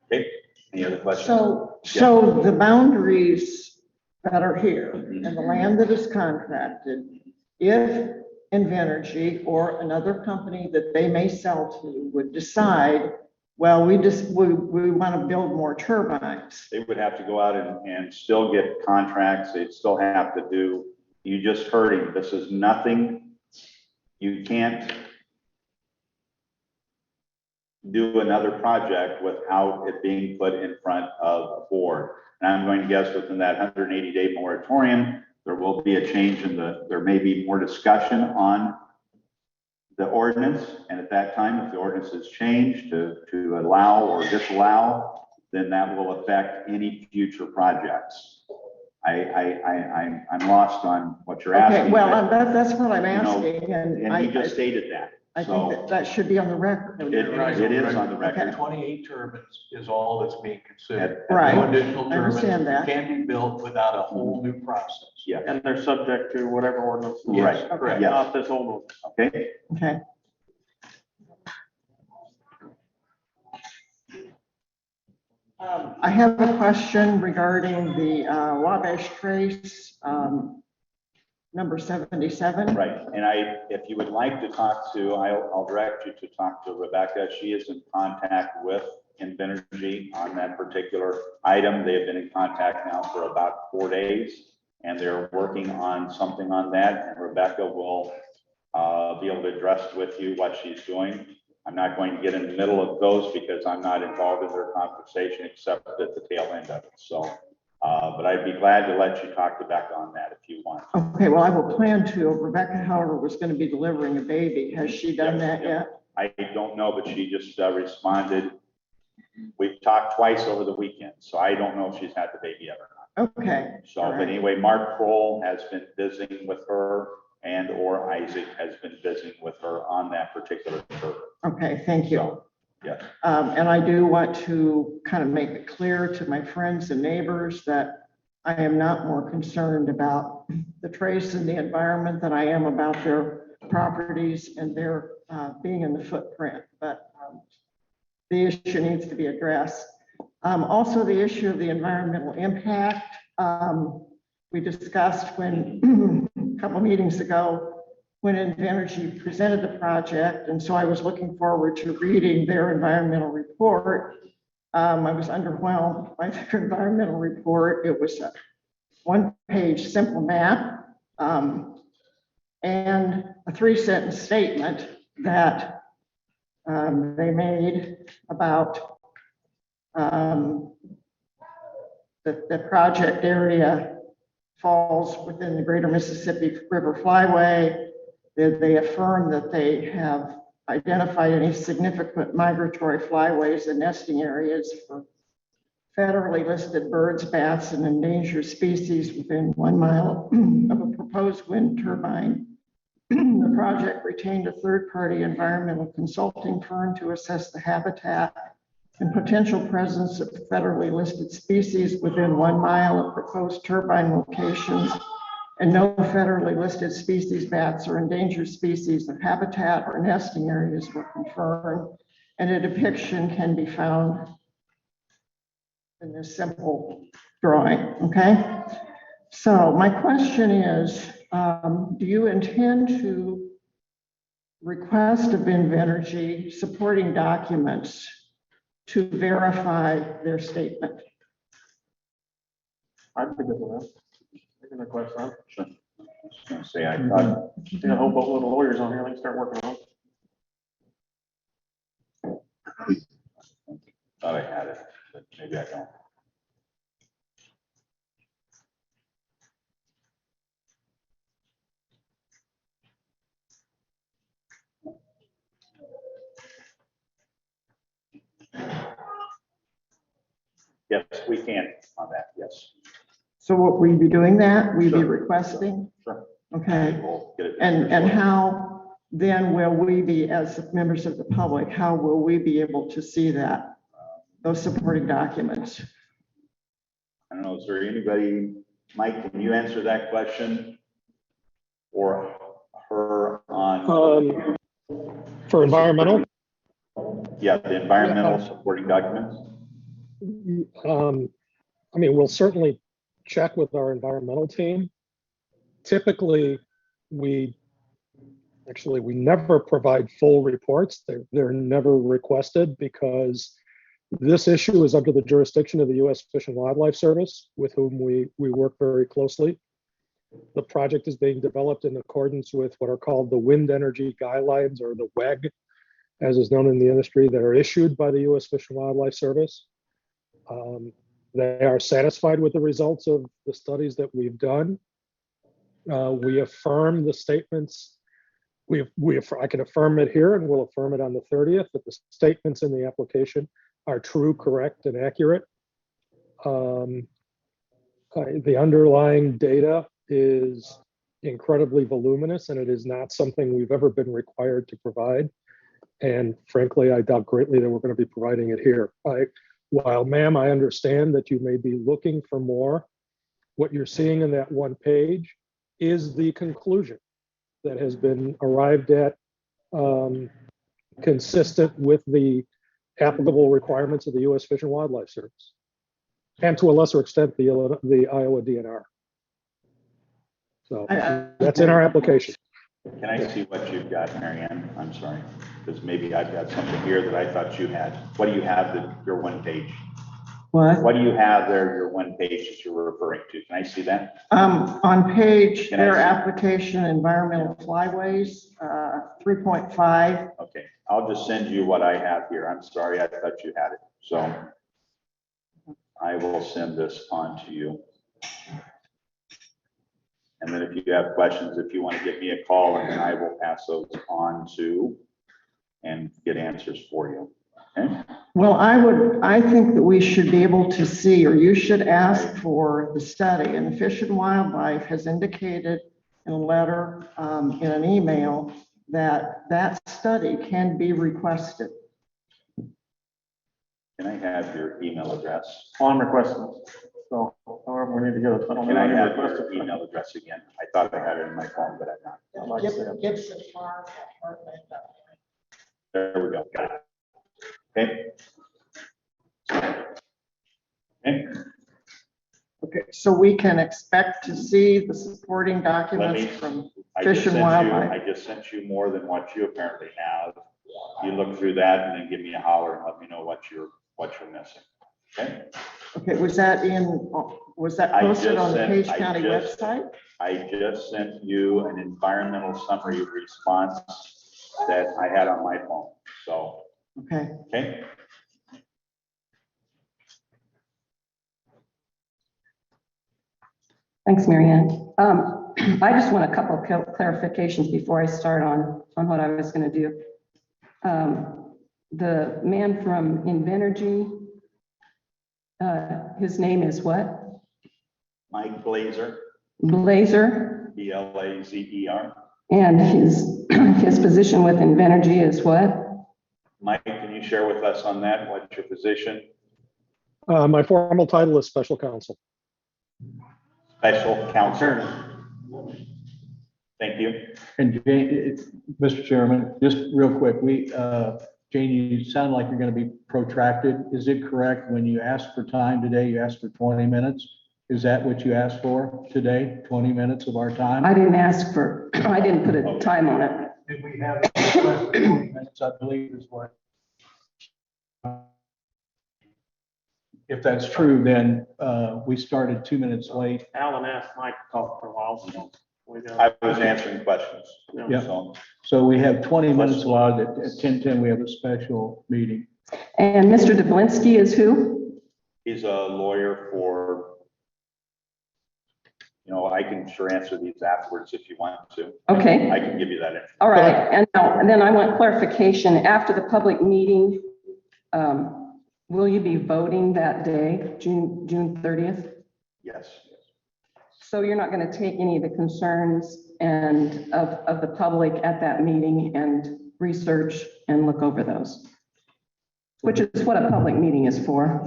Okay, any other questions? So the boundaries that are here and the land that is contracted, if Invenergy or another company that they may sell to would decide, well, we want to build more turbines. They would have to go out and still get contracts. They'd still have to do, you just heard him, this is nothing. You can't do another project without it being put in front of a board. And I'm going to guess within that 180-day moratorium, there will be a change there may be more discussion on the ordinance. And at that time, if the ordinance is changed to allow or disallow, then that will affect any future projects. I'm lost on what you're asking. Okay, well, that's what I'm asking. You know, and you just stated that. I think that should be on the record. It is on the record. 28 turbines is all that's being considered. Right. No additional I understand turbines that. can be built without a whole new process. Yeah. And they're subject to whatever ordinance. Right. Correct. Yes. Not this old one. Okay. Okay. I have a question regarding the Wabash Trace, number 77. Right, and if you would like to talk to, I'll direct you to talk to Rebecca. She is in contact with Invenergy on that particular item. They have been in contact now for about 4 days, and they're working on something on that, and Rebecca will be able to address with you what she's doing. I'm not going to get in the middle of those because I'm not involved in their conversation except at the tail end of it. So, but I'd be glad to let you talk to Rebecca on that if you want. Okay, well, I will plan to. Rebecca, however, was going to be delivering a baby. Has she done that yet? I don't know, but she just responded. We've talked twice over the weekend, so I don't know if she's had the baby yet or not. Okay. So, but anyway, Mark Kroll has been visiting with her, and or Isaac has been visiting with her on that particular turbine. Okay, thank you. So, yes. And I do want to kind of make it clear to my friends and neighbors that I am not more concerned about the trace and the environment than I am about their properties and their being in the footprint. But the issue needs to be addressed. Also, the issue of the environmental impact. We discussed when a couple meetings ago when Invenergy presented the project, and so I was looking forward to reading their environmental report. I was underwhelmed by their environmental report. It was a one-page simple map and a 3-sentence statement that they made about the project area falls within the Greater Mississippi River Flyway. They affirm that they have identified any significant migratory flyways and nesting areas for federally listed birds, bats, and endangered species within 1 mile of a proposed wind turbine. The project retained a third-party environmental consulting firm to assess the habitat and potential presence of federally listed species within 1 mile of proposed turbine locations, and no federally listed species, bats, or endangered species of habitat or nesting areas were confirmed, and a depiction can be found in this simple drawing, okay? So my question is, do you intend to request of Invenergy supporting documents to verify their statement? I'd be good with that. I can request that. Sure. I was gonna say, I thought, Yeah, I hope all the lawyers on here, they can start working on it. thought I had it, but maybe I don't. Yes, we can on that, yes. So will we be doing that? Will be requesting? Sure. Okay. We'll get it. And how then will we be, as members of the public, how will we be able to see that, those supporting documents? I don't know, is there anybody, Mike, can you answer that question? Or her on? For environmental, Yeah, the environmental supporting documents. I mean, we'll certainly check with our environmental team. Typically, we never provide full reports. They're never requested because this issue is under the jurisdiction of the U.S. Fish and Wildlife Service, with whom we work very closely. The project is being developed in accordance with what are called the wind energy guidelines, or the WEG, as is known in the industry, that are issued by the U.S. Fish and Wildlife Service. They are satisfied with the results of the studies that we've done. We affirm the statements. I can affirm it here, and we'll affirm it on the 30th, that the statements in the application are true, correct, and accurate. The underlying data is incredibly voluminous, and it is not something we've ever been required to provide. And frankly, I doubt greatly that we're going to be providing it here. While, ma'am, I understand that you may be looking for more, what you're seeing in that one page is the conclusion that has been arrived at, consistent with the applicable requirements of the U.S. Fish and Wildlife Service, and to a lesser extent, the Iowa DNR. So that's in our application. Can I see what you've got, Marianne? I'm sorry, because maybe I've got something here that I thought you had. What do you have your one page? What do you have there, your one page that you're referring to? Can I see that? On page, their application, environmental flyways, 3.5. Okay, I'll just send you what I have here. I'm sorry, I thought you had it. So I will send this on to you. And then if you have questions, if you want to give me a call, and then I will pass those on to and get answers for you. Okay? Well, I think that we should be able to see, or you should ask for the study, and the Fish and Wildlife has indicated in a letter, in an email, that study can be requested. Can I have your email address? Well, I'm requesting it. So however we need to go. I don't Can know. I have Request your it. email address again? I thought I had it in my phone, but I'm not. I'd like to see it. Gibson Farm at Heartland. There we go. Got it. Okay. Okay. Okay, so we can expect to see the supporting documents from Fish and Wildlife. I just sent you more than what you apparently have. You look through that and then give me a holler and let me know what you're missing. Okay? Okay, was that posted on the Page County website? I just sent you an environmental summary response that I had on my phone. So, Okay. okay. Thanks, Mary Ann. I just want a couple of clarifications before I start on what I was going to do. The man from Invenergy, his name is what? Mike Blazer, Blazer, Blazer. and his position with Invenergy is what? Mike, can you share with us on that? What's your position? My formal title is special counsel. Special counsel. Thank you. And Jane, Mr. Chairman, just real quick, Jane, you sound like you're going to be protracted. Is it correct when you asked for time today, you asked for 20 minutes? Is that what you asked for today, 20 minutes of our time? I didn't put a time on it. Did we have a request for 20 minutes, I believe is what. If that's true, then we started 2 minutes late. Alan asked Mike to talk for a while, so we got. I was answering questions. Yeah. So, So we have 20 minutes allowed. At 10:10, we have a special meeting. And Mr. Dublinsky is who? he's a lawyer for, I can sure answer these afterwards if you want to. Okay. I can give you that information. All right, and then I want clarification. After the public meeting, will you be voting that day, June 30th? Yes. So you're not going to take any of the concerns of the public at that meeting and research and look over those? Which is what a public meeting is for.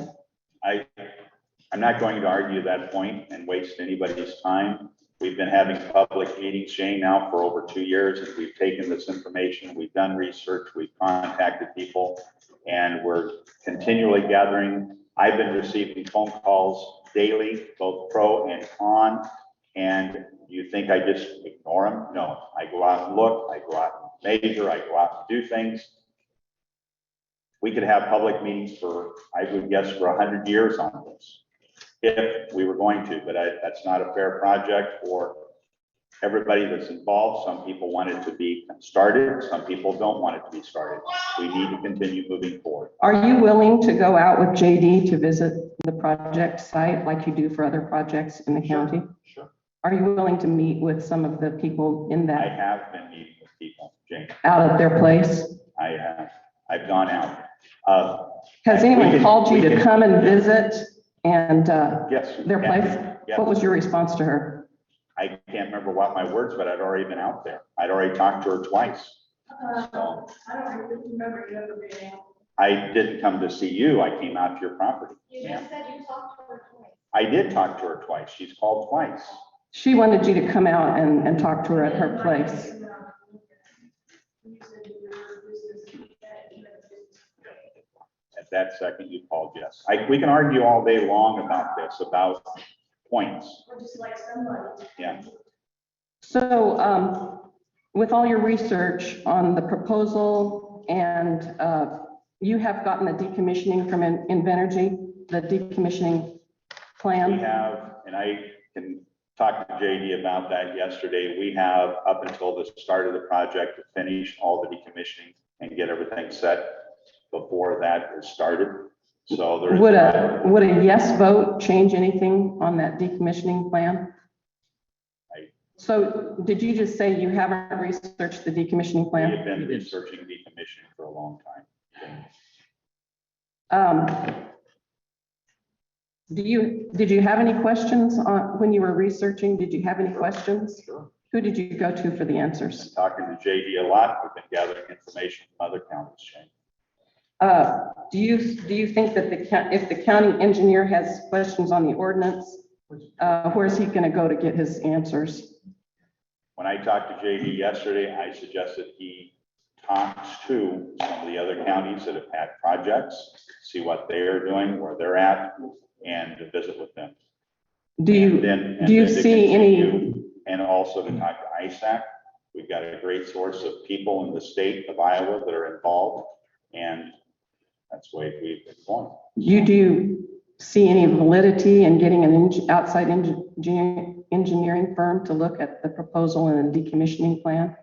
I'm not going to argue that point and waste anybody's time. We've been having public meetings, Shane, now for over 2 years, and we've taken this information, we've done research, we've contacted people, and we're continually gathering. I've been receiving phone calls daily, both pro and con, and you think I just ignore them? No, I go out and look, I go out and measure, I go out and do things. We could have public meetings for, I would guess, for 100 years on this, if we were going to, but that's not a fair project for everybody that's involved. Some people want it to be started, some people don't want it to be started. We need to continue moving forward. Are you willing to go out with JD to visit the project site like you do for other projects in the county? Sure. Are you willing to meet with some of the people in I that, have been meeting with people, Jane. out at their place? I have. I've gone out. Has anyone called you to come and visit and Yes. their place? Yes. What was your response to her? I can't remember what my words, but I'd already been out there. I'd already talked to her twice. So, I don't remember you ever being out. I didn't come to see you. I came out to your property. You just said you talked to her twice. I did talk to her twice. She's called twice. She wanted you to come out and talk to her at her place. At that second, you called yes. We can argue all day long about this, about points. Or just like somebody. Yeah. So with all your research on the proposal and you have gotten the decommissioning from Invenergy, the decommissioning plan? We have, and I can talk to JD about that yesterday. We have up until the start of the project to finish all the decommissioning and get everything set before that is started. So there is. Would a yes vote change anything on that decommissioning plan? So did you just say you haven't researched the decommissioning We plan? have been researching decommissioning for a long time. Did you have any questions when you were researching? Did you have any questions? Sure. Who did you go to for the answers? Talking to JD a lot. We've been gathering information from other counties, Shane. Do you think that if the county engineer has questions on the ordinance, where is he going to go to get his answers? When I talked to JD yesterday, I suggested he talks to some of the other counties that have had projects, see what they are doing, where they're at, and to visit with them. Do you to see any? continue, and also to talk to ISAC. We've got a great source of people in the state of Iowa that are involved, and that's the way we've been going. Do you see any validity in getting an outside engineering firm to look at the proposal and the decommissioning plan?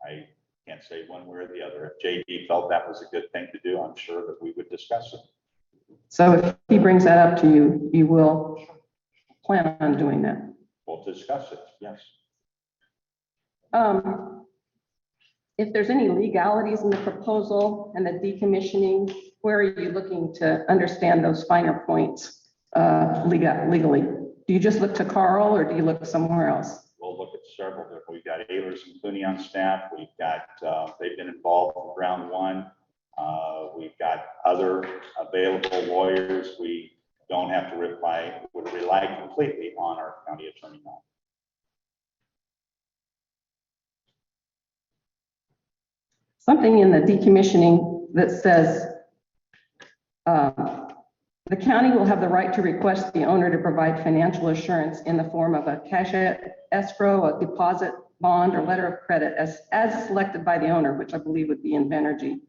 I can't say one way or the other. If JD felt that was a good thing to do, I'm sure that we would discuss it. So if he brings that up to you, you will? plan on doing that? We'll discuss it, yes. If there's any legalities in the proposal and the decommissioning, where are you looking to understand those finer points legally? Do you just look to Carl or do you look somewhere else? We'll look at several different, we've got Ehlers and Cooney on staff, we've got, they've been involved in round one. We've got other available lawyers. We don't have to rely completely on our county attorney now. Something in the decommissioning that says the county will have the right to request the owner to provide financial assurance in the form of a cash escrow, a deposit bond, or letter of credit as selected by the owner, which I believe would be Invenergy.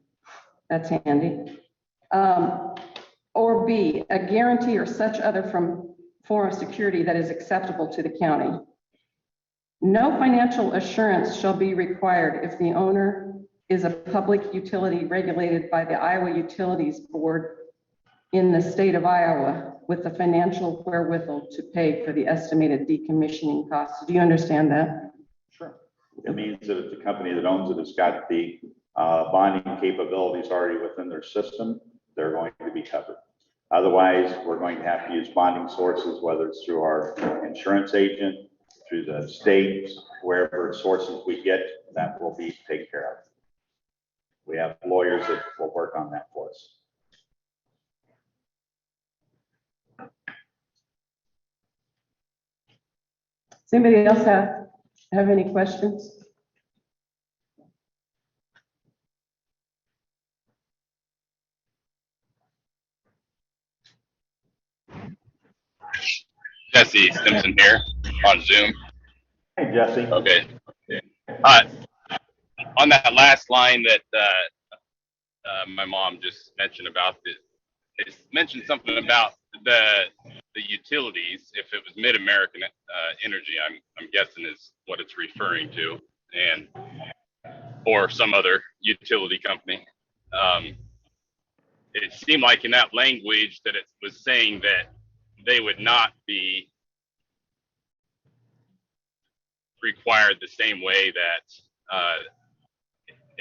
That's handy. Or B, a guarantee or such other form of security that is acceptable to the county. No financial assurance shall be required if the owner is a public utility regulated by the Iowa Utilities Board in the state of Iowa with the financial wherewithal to pay for the estimated decommissioning costs. Do you understand that? Sure. It means that if the company that owns it has got the bonding capabilities already within their system, they're going to be covered. Otherwise, we're going to have to use bonding sources, whether it's through our insurance agent, through the state, wherever sources we get, that will be taken care of. We have lawyers that will work on that for us. Does anybody else have any questions? Jesse Simpson here on Zoom. Hey, Jesse. Okay. On that last line that my mom just mentioned about it mentioned something about the utilities. If it was Mid-American Energy, I'm guessing is what it's referring to, and or some other utility company. It seemed like in that language that it was saying that they would not be required the same way that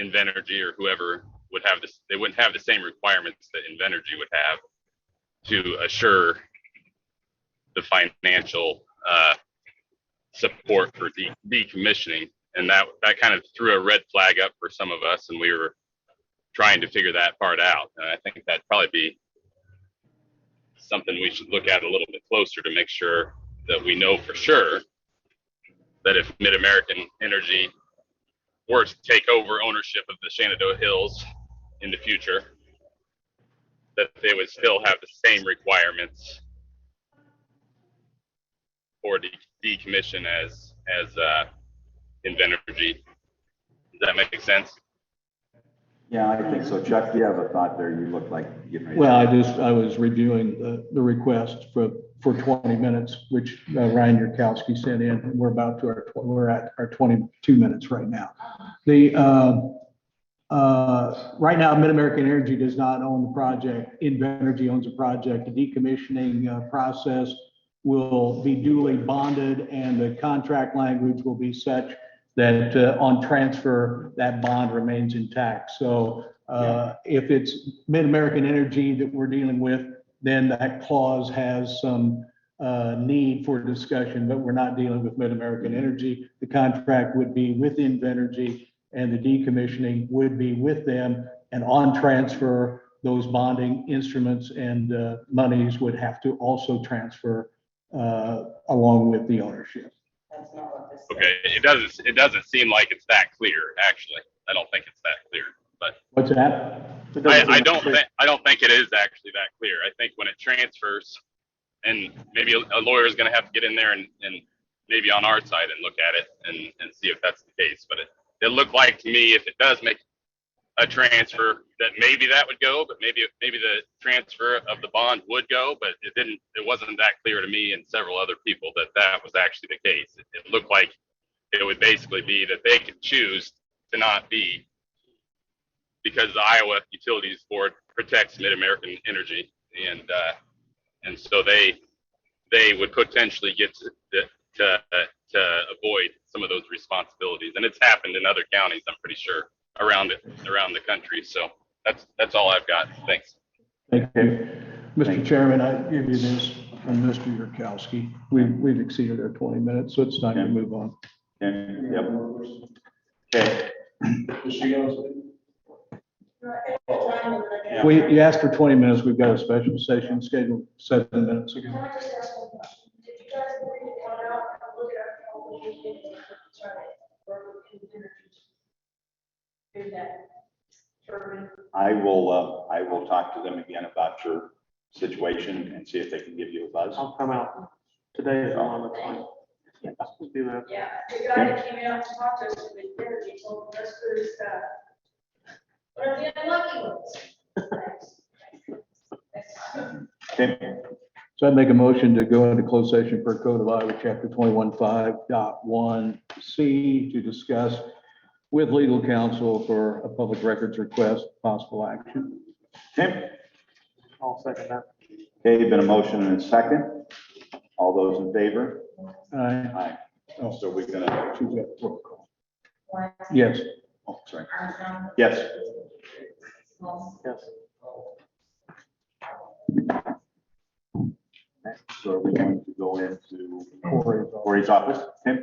Invenergy or whoever would have this. They wouldn't have the same requirements that Invenergy would have to assure the financial support for decommissioning. And that kind of threw a red flag up for some of us, and we were trying to figure that part out. And I think that'd probably be something we should look at a little bit closer to make sure that we know for sure that if Mid-American Energy were to take over ownership of the Shenandoah Hills in the future, that they would still have the same requirements for decommission as Invenergy. Does that make sense? Yeah, I think so. Chuck, do you have a thought there? You look like you're getting ready. Well, I was reviewing the request for 20 minutes, which Ryan Yurkowski sent in, and we're at our 22 minutes right now. Right now, Mid-American Energy does not own the project. Invenergy owns the project. The decommissioning process will be duly bonded, and the contract language will be such that on transfer, that bond remains intact. So if it's Mid-American Energy that we're dealing with, then that clause has some need for discussion, but we're not dealing with Mid-American Energy. The contract would be with Invenergy, and the decommissioning would be with them, and on transfer, those bonding instruments and monies would have to also transfer along with the ownership. That's not what this Okay, it doesn't seem like it's that clear, actually. I don't think it's that clear, but What's that? I don't think it is actually that clear. I think when it transfers, and maybe a lawyer is going to have to get in there and maybe on our side and look at it and see if that's the case. But it looked like to me, if it does make a transfer, that maybe that would go, but maybe the transfer of the bond would go, but it wasn't that clear to me and several other people that was actually the case. It looked like it would basically be that they could choose to not be, because the Iowa Utilities Board protects Mid-American Energy, and so they they would potentially get to avoid some of those responsibilities. And it's happened in other counties, I'm pretty sure, around the country. So that's all I've got. Thanks. Thank you. Mr. Chairman, I give you this from Mr. Yurkowski. We've exceeded our 20 minutes, so it's time to move on. And, yep. Okay. You asked for 20 minutes. We've got a special session scheduled 7 minutes ago. Can I just ask one question? Did you guys agree to come out and look at our application and try to, or do that? I will talk to them again about your situation and see if they can give you a buzz. I'll come out today if I'm on the time. Yeah, let's do that. Yeah, the guy that came out and talked to us with energy told us there's, what are the unlucky ones? Okay. So I'd make a motion to go into closed session per Code of Iowa, Chapter 21.5.1C to discuss with legal counsel for a public records request, possible action. Okay. I'll second that. Okay, been a motion and a second. All those in favor? Aye. Aye. Oh, so we're gonna Choose that roll call. Yes. Oh, sorry. Yes. Yes. So are we going to go into Corey's Corey's office? Okay.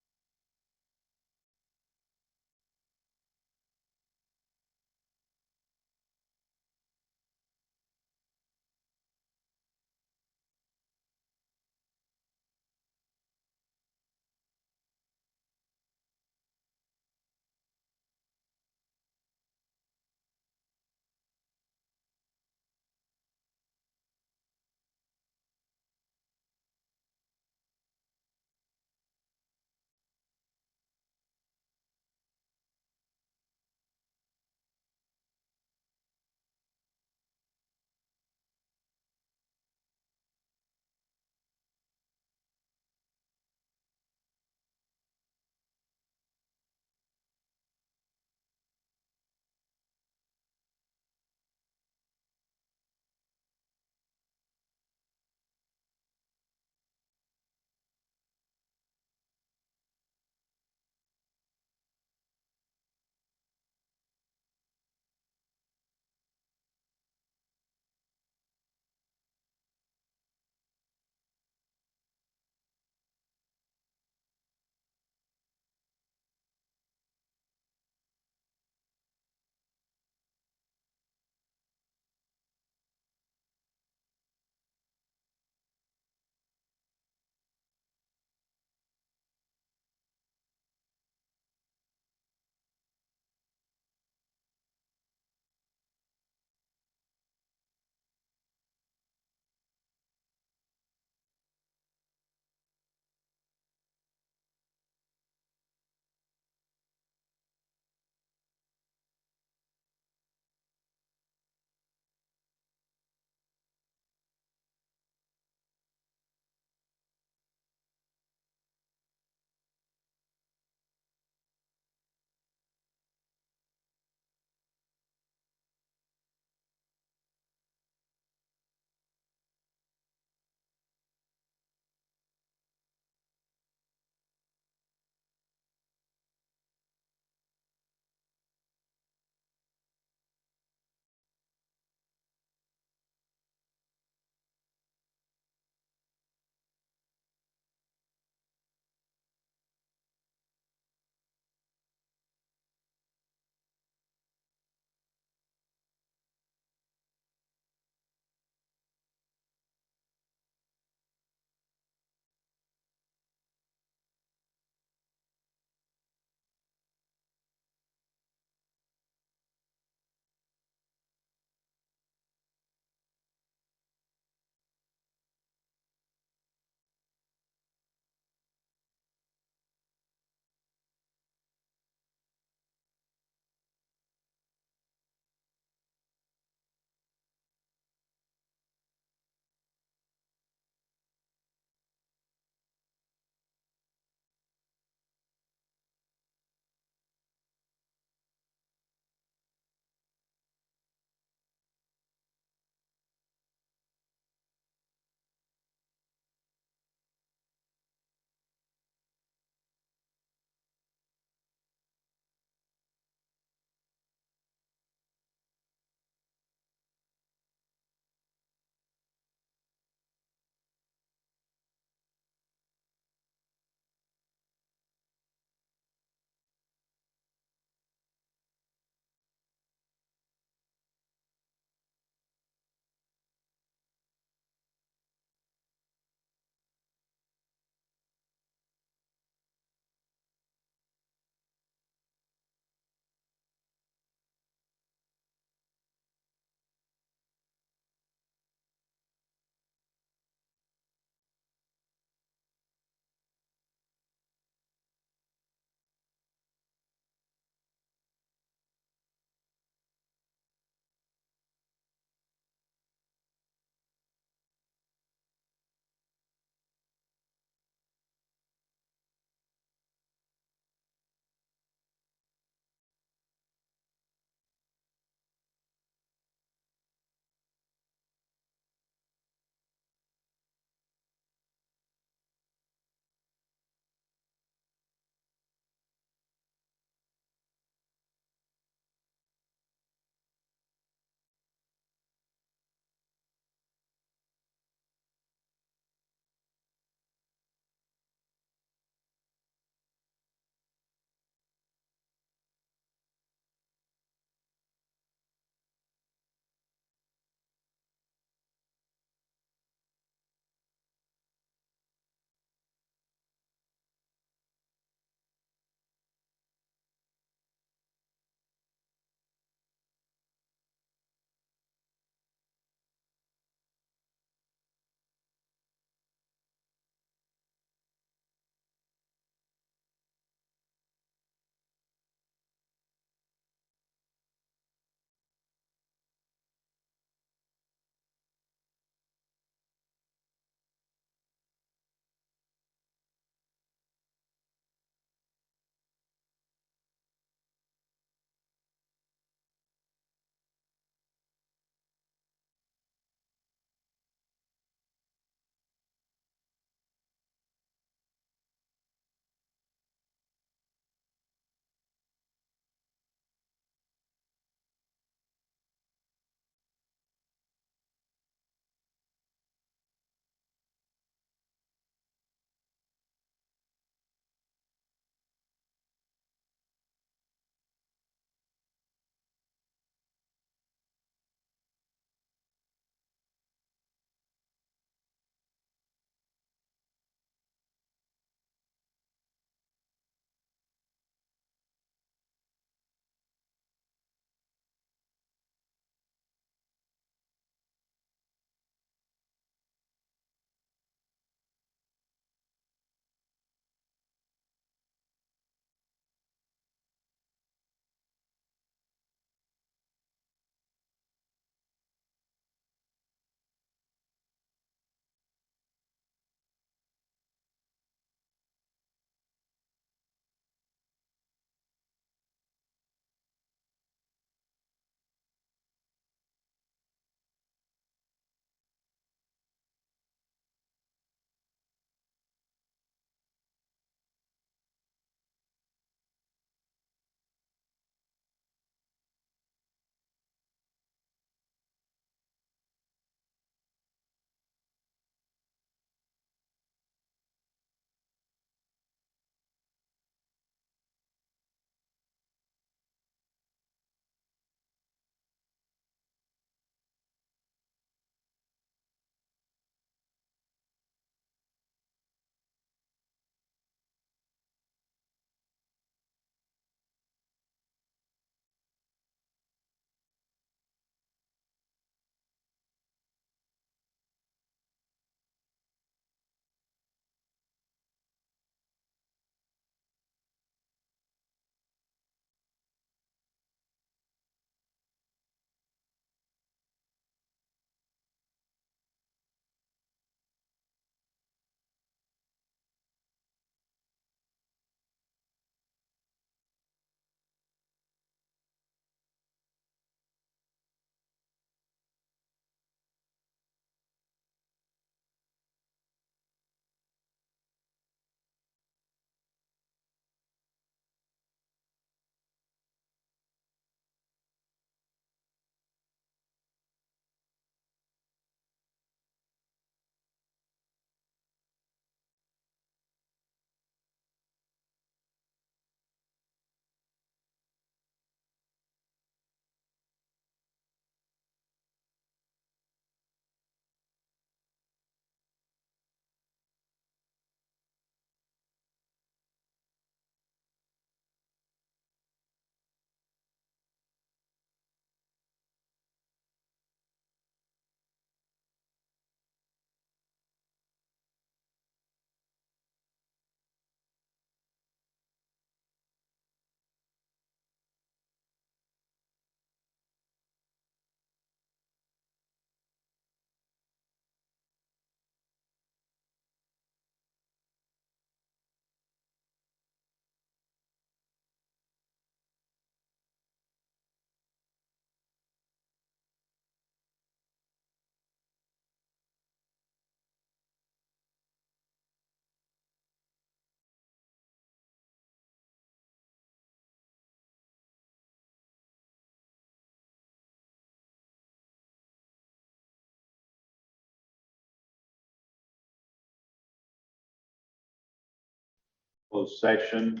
closed session.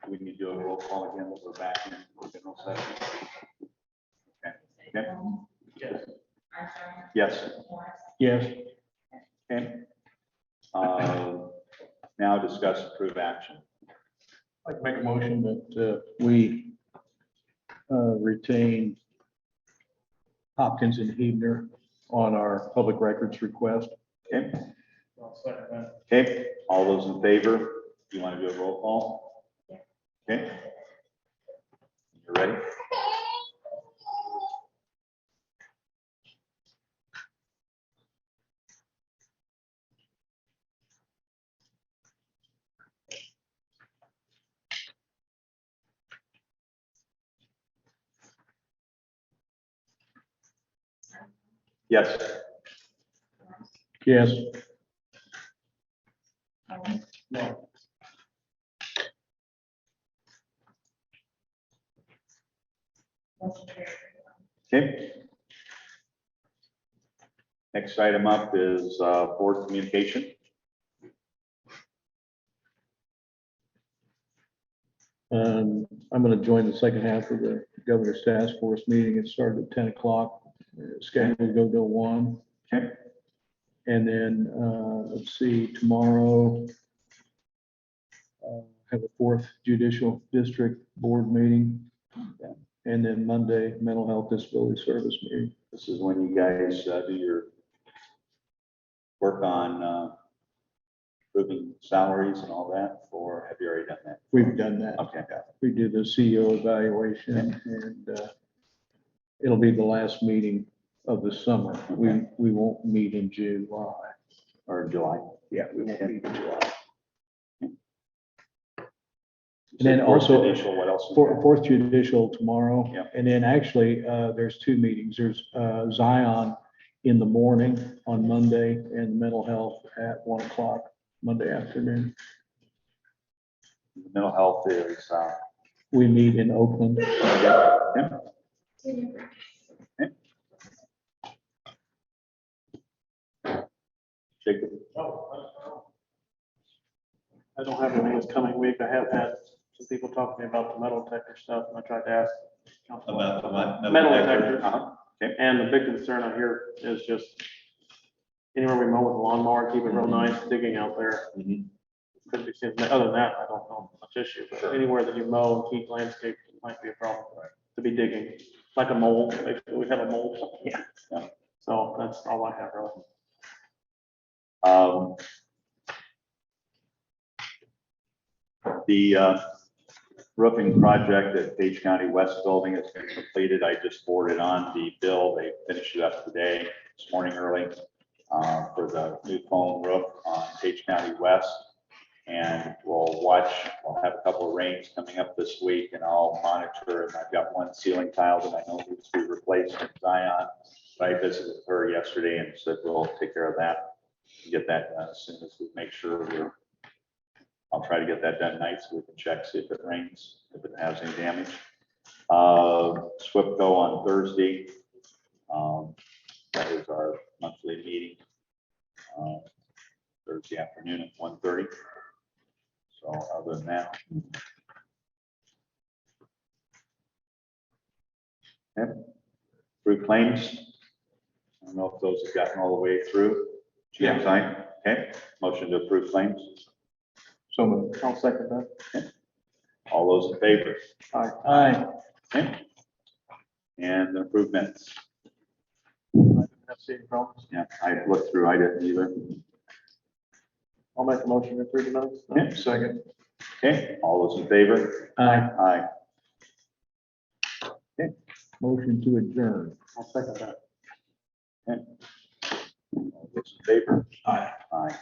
We need to do a roll call again. We're back in general session. Okay. Okay. Yes. Yes. Okay. Now discuss approve action. I'd like to make a motion that we retain Hopkins and Hebner on our public records request. Okay. Okay. All those in favor? Do you want to do a roll call? Okay. You ready? Yes. Yes. No. Okay. Next item up is board communication. I'm going to join the second half of the governor's task force meeting. It started at 10 o'clock. Scheduled to go till 1. Okay. And then, let's see, tomorrow, have a 4th Judicial District Board meeting. And then Monday, Mental Health Disability Service meeting. This is when you guys do your work on approving salaries and all that, or have you already done that? We've done that. Okay. We did the CEO evaluation, and it'll be the last meeting of the summer. Okay. We won't meet in July. Or July. Yeah, we won't meet in July. And then also- what else? 4th Judicial tomorrow. Yeah. And then actually, there's 2 meetings. There's Zion in the morning on Monday and mental health at 1 o'clock Monday afternoon. The mental health is, We meet in Oakland. yeah. Jacob. I don't have anything this coming week. I have had some people talk to me about the metal detector stuff, and I tried to ask. counsel About the what? Metal detectors. Okay. And the big concern I hear is just anywhere we mow with a lawnmower, keep it real nice, digging out there. Mhm. Could be, other than that, I don't know much issue, but Sure. anywhere that you mow and keep landscape might be a problem to be digging, like a mole, basically, we have a mole. Yeah. So that's all I have really. The roofing project at Page County West Building has been completed. I just forwarded on the bill. They finished it up today, this morning early, for the new foam roof on Page County West. And we'll have a couple of rains coming up this week, and I'll monitor. And I've got one ceiling tile that I know needs to be replaced in Zion. But I visited her yesterday and said we'll take care of that, get that done as soon as we make sure I'll try to get that done tonight so we can check, see if it rains, if it has any damage. SWIPCO on Thursday. That is our monthly meeting. Thursday afternoon at 1:30. So other than that. Okay. Through claims. I don't know if those have gotten all the way through. Yeah. Sign. Okay, motion to approve claims. So moved. I'll second that. Okay. All those in favor? Aye. Okay. And approve minutes. I didn't have to see any problems. Yeah, I looked through, I didn't either. I'll make a motion to approve the minutes. Okay, Second. Okay, all those in favor? Aye. Aye. Motion to adjourn. I'll second that. Okay. All those in favor? Aye. Aye.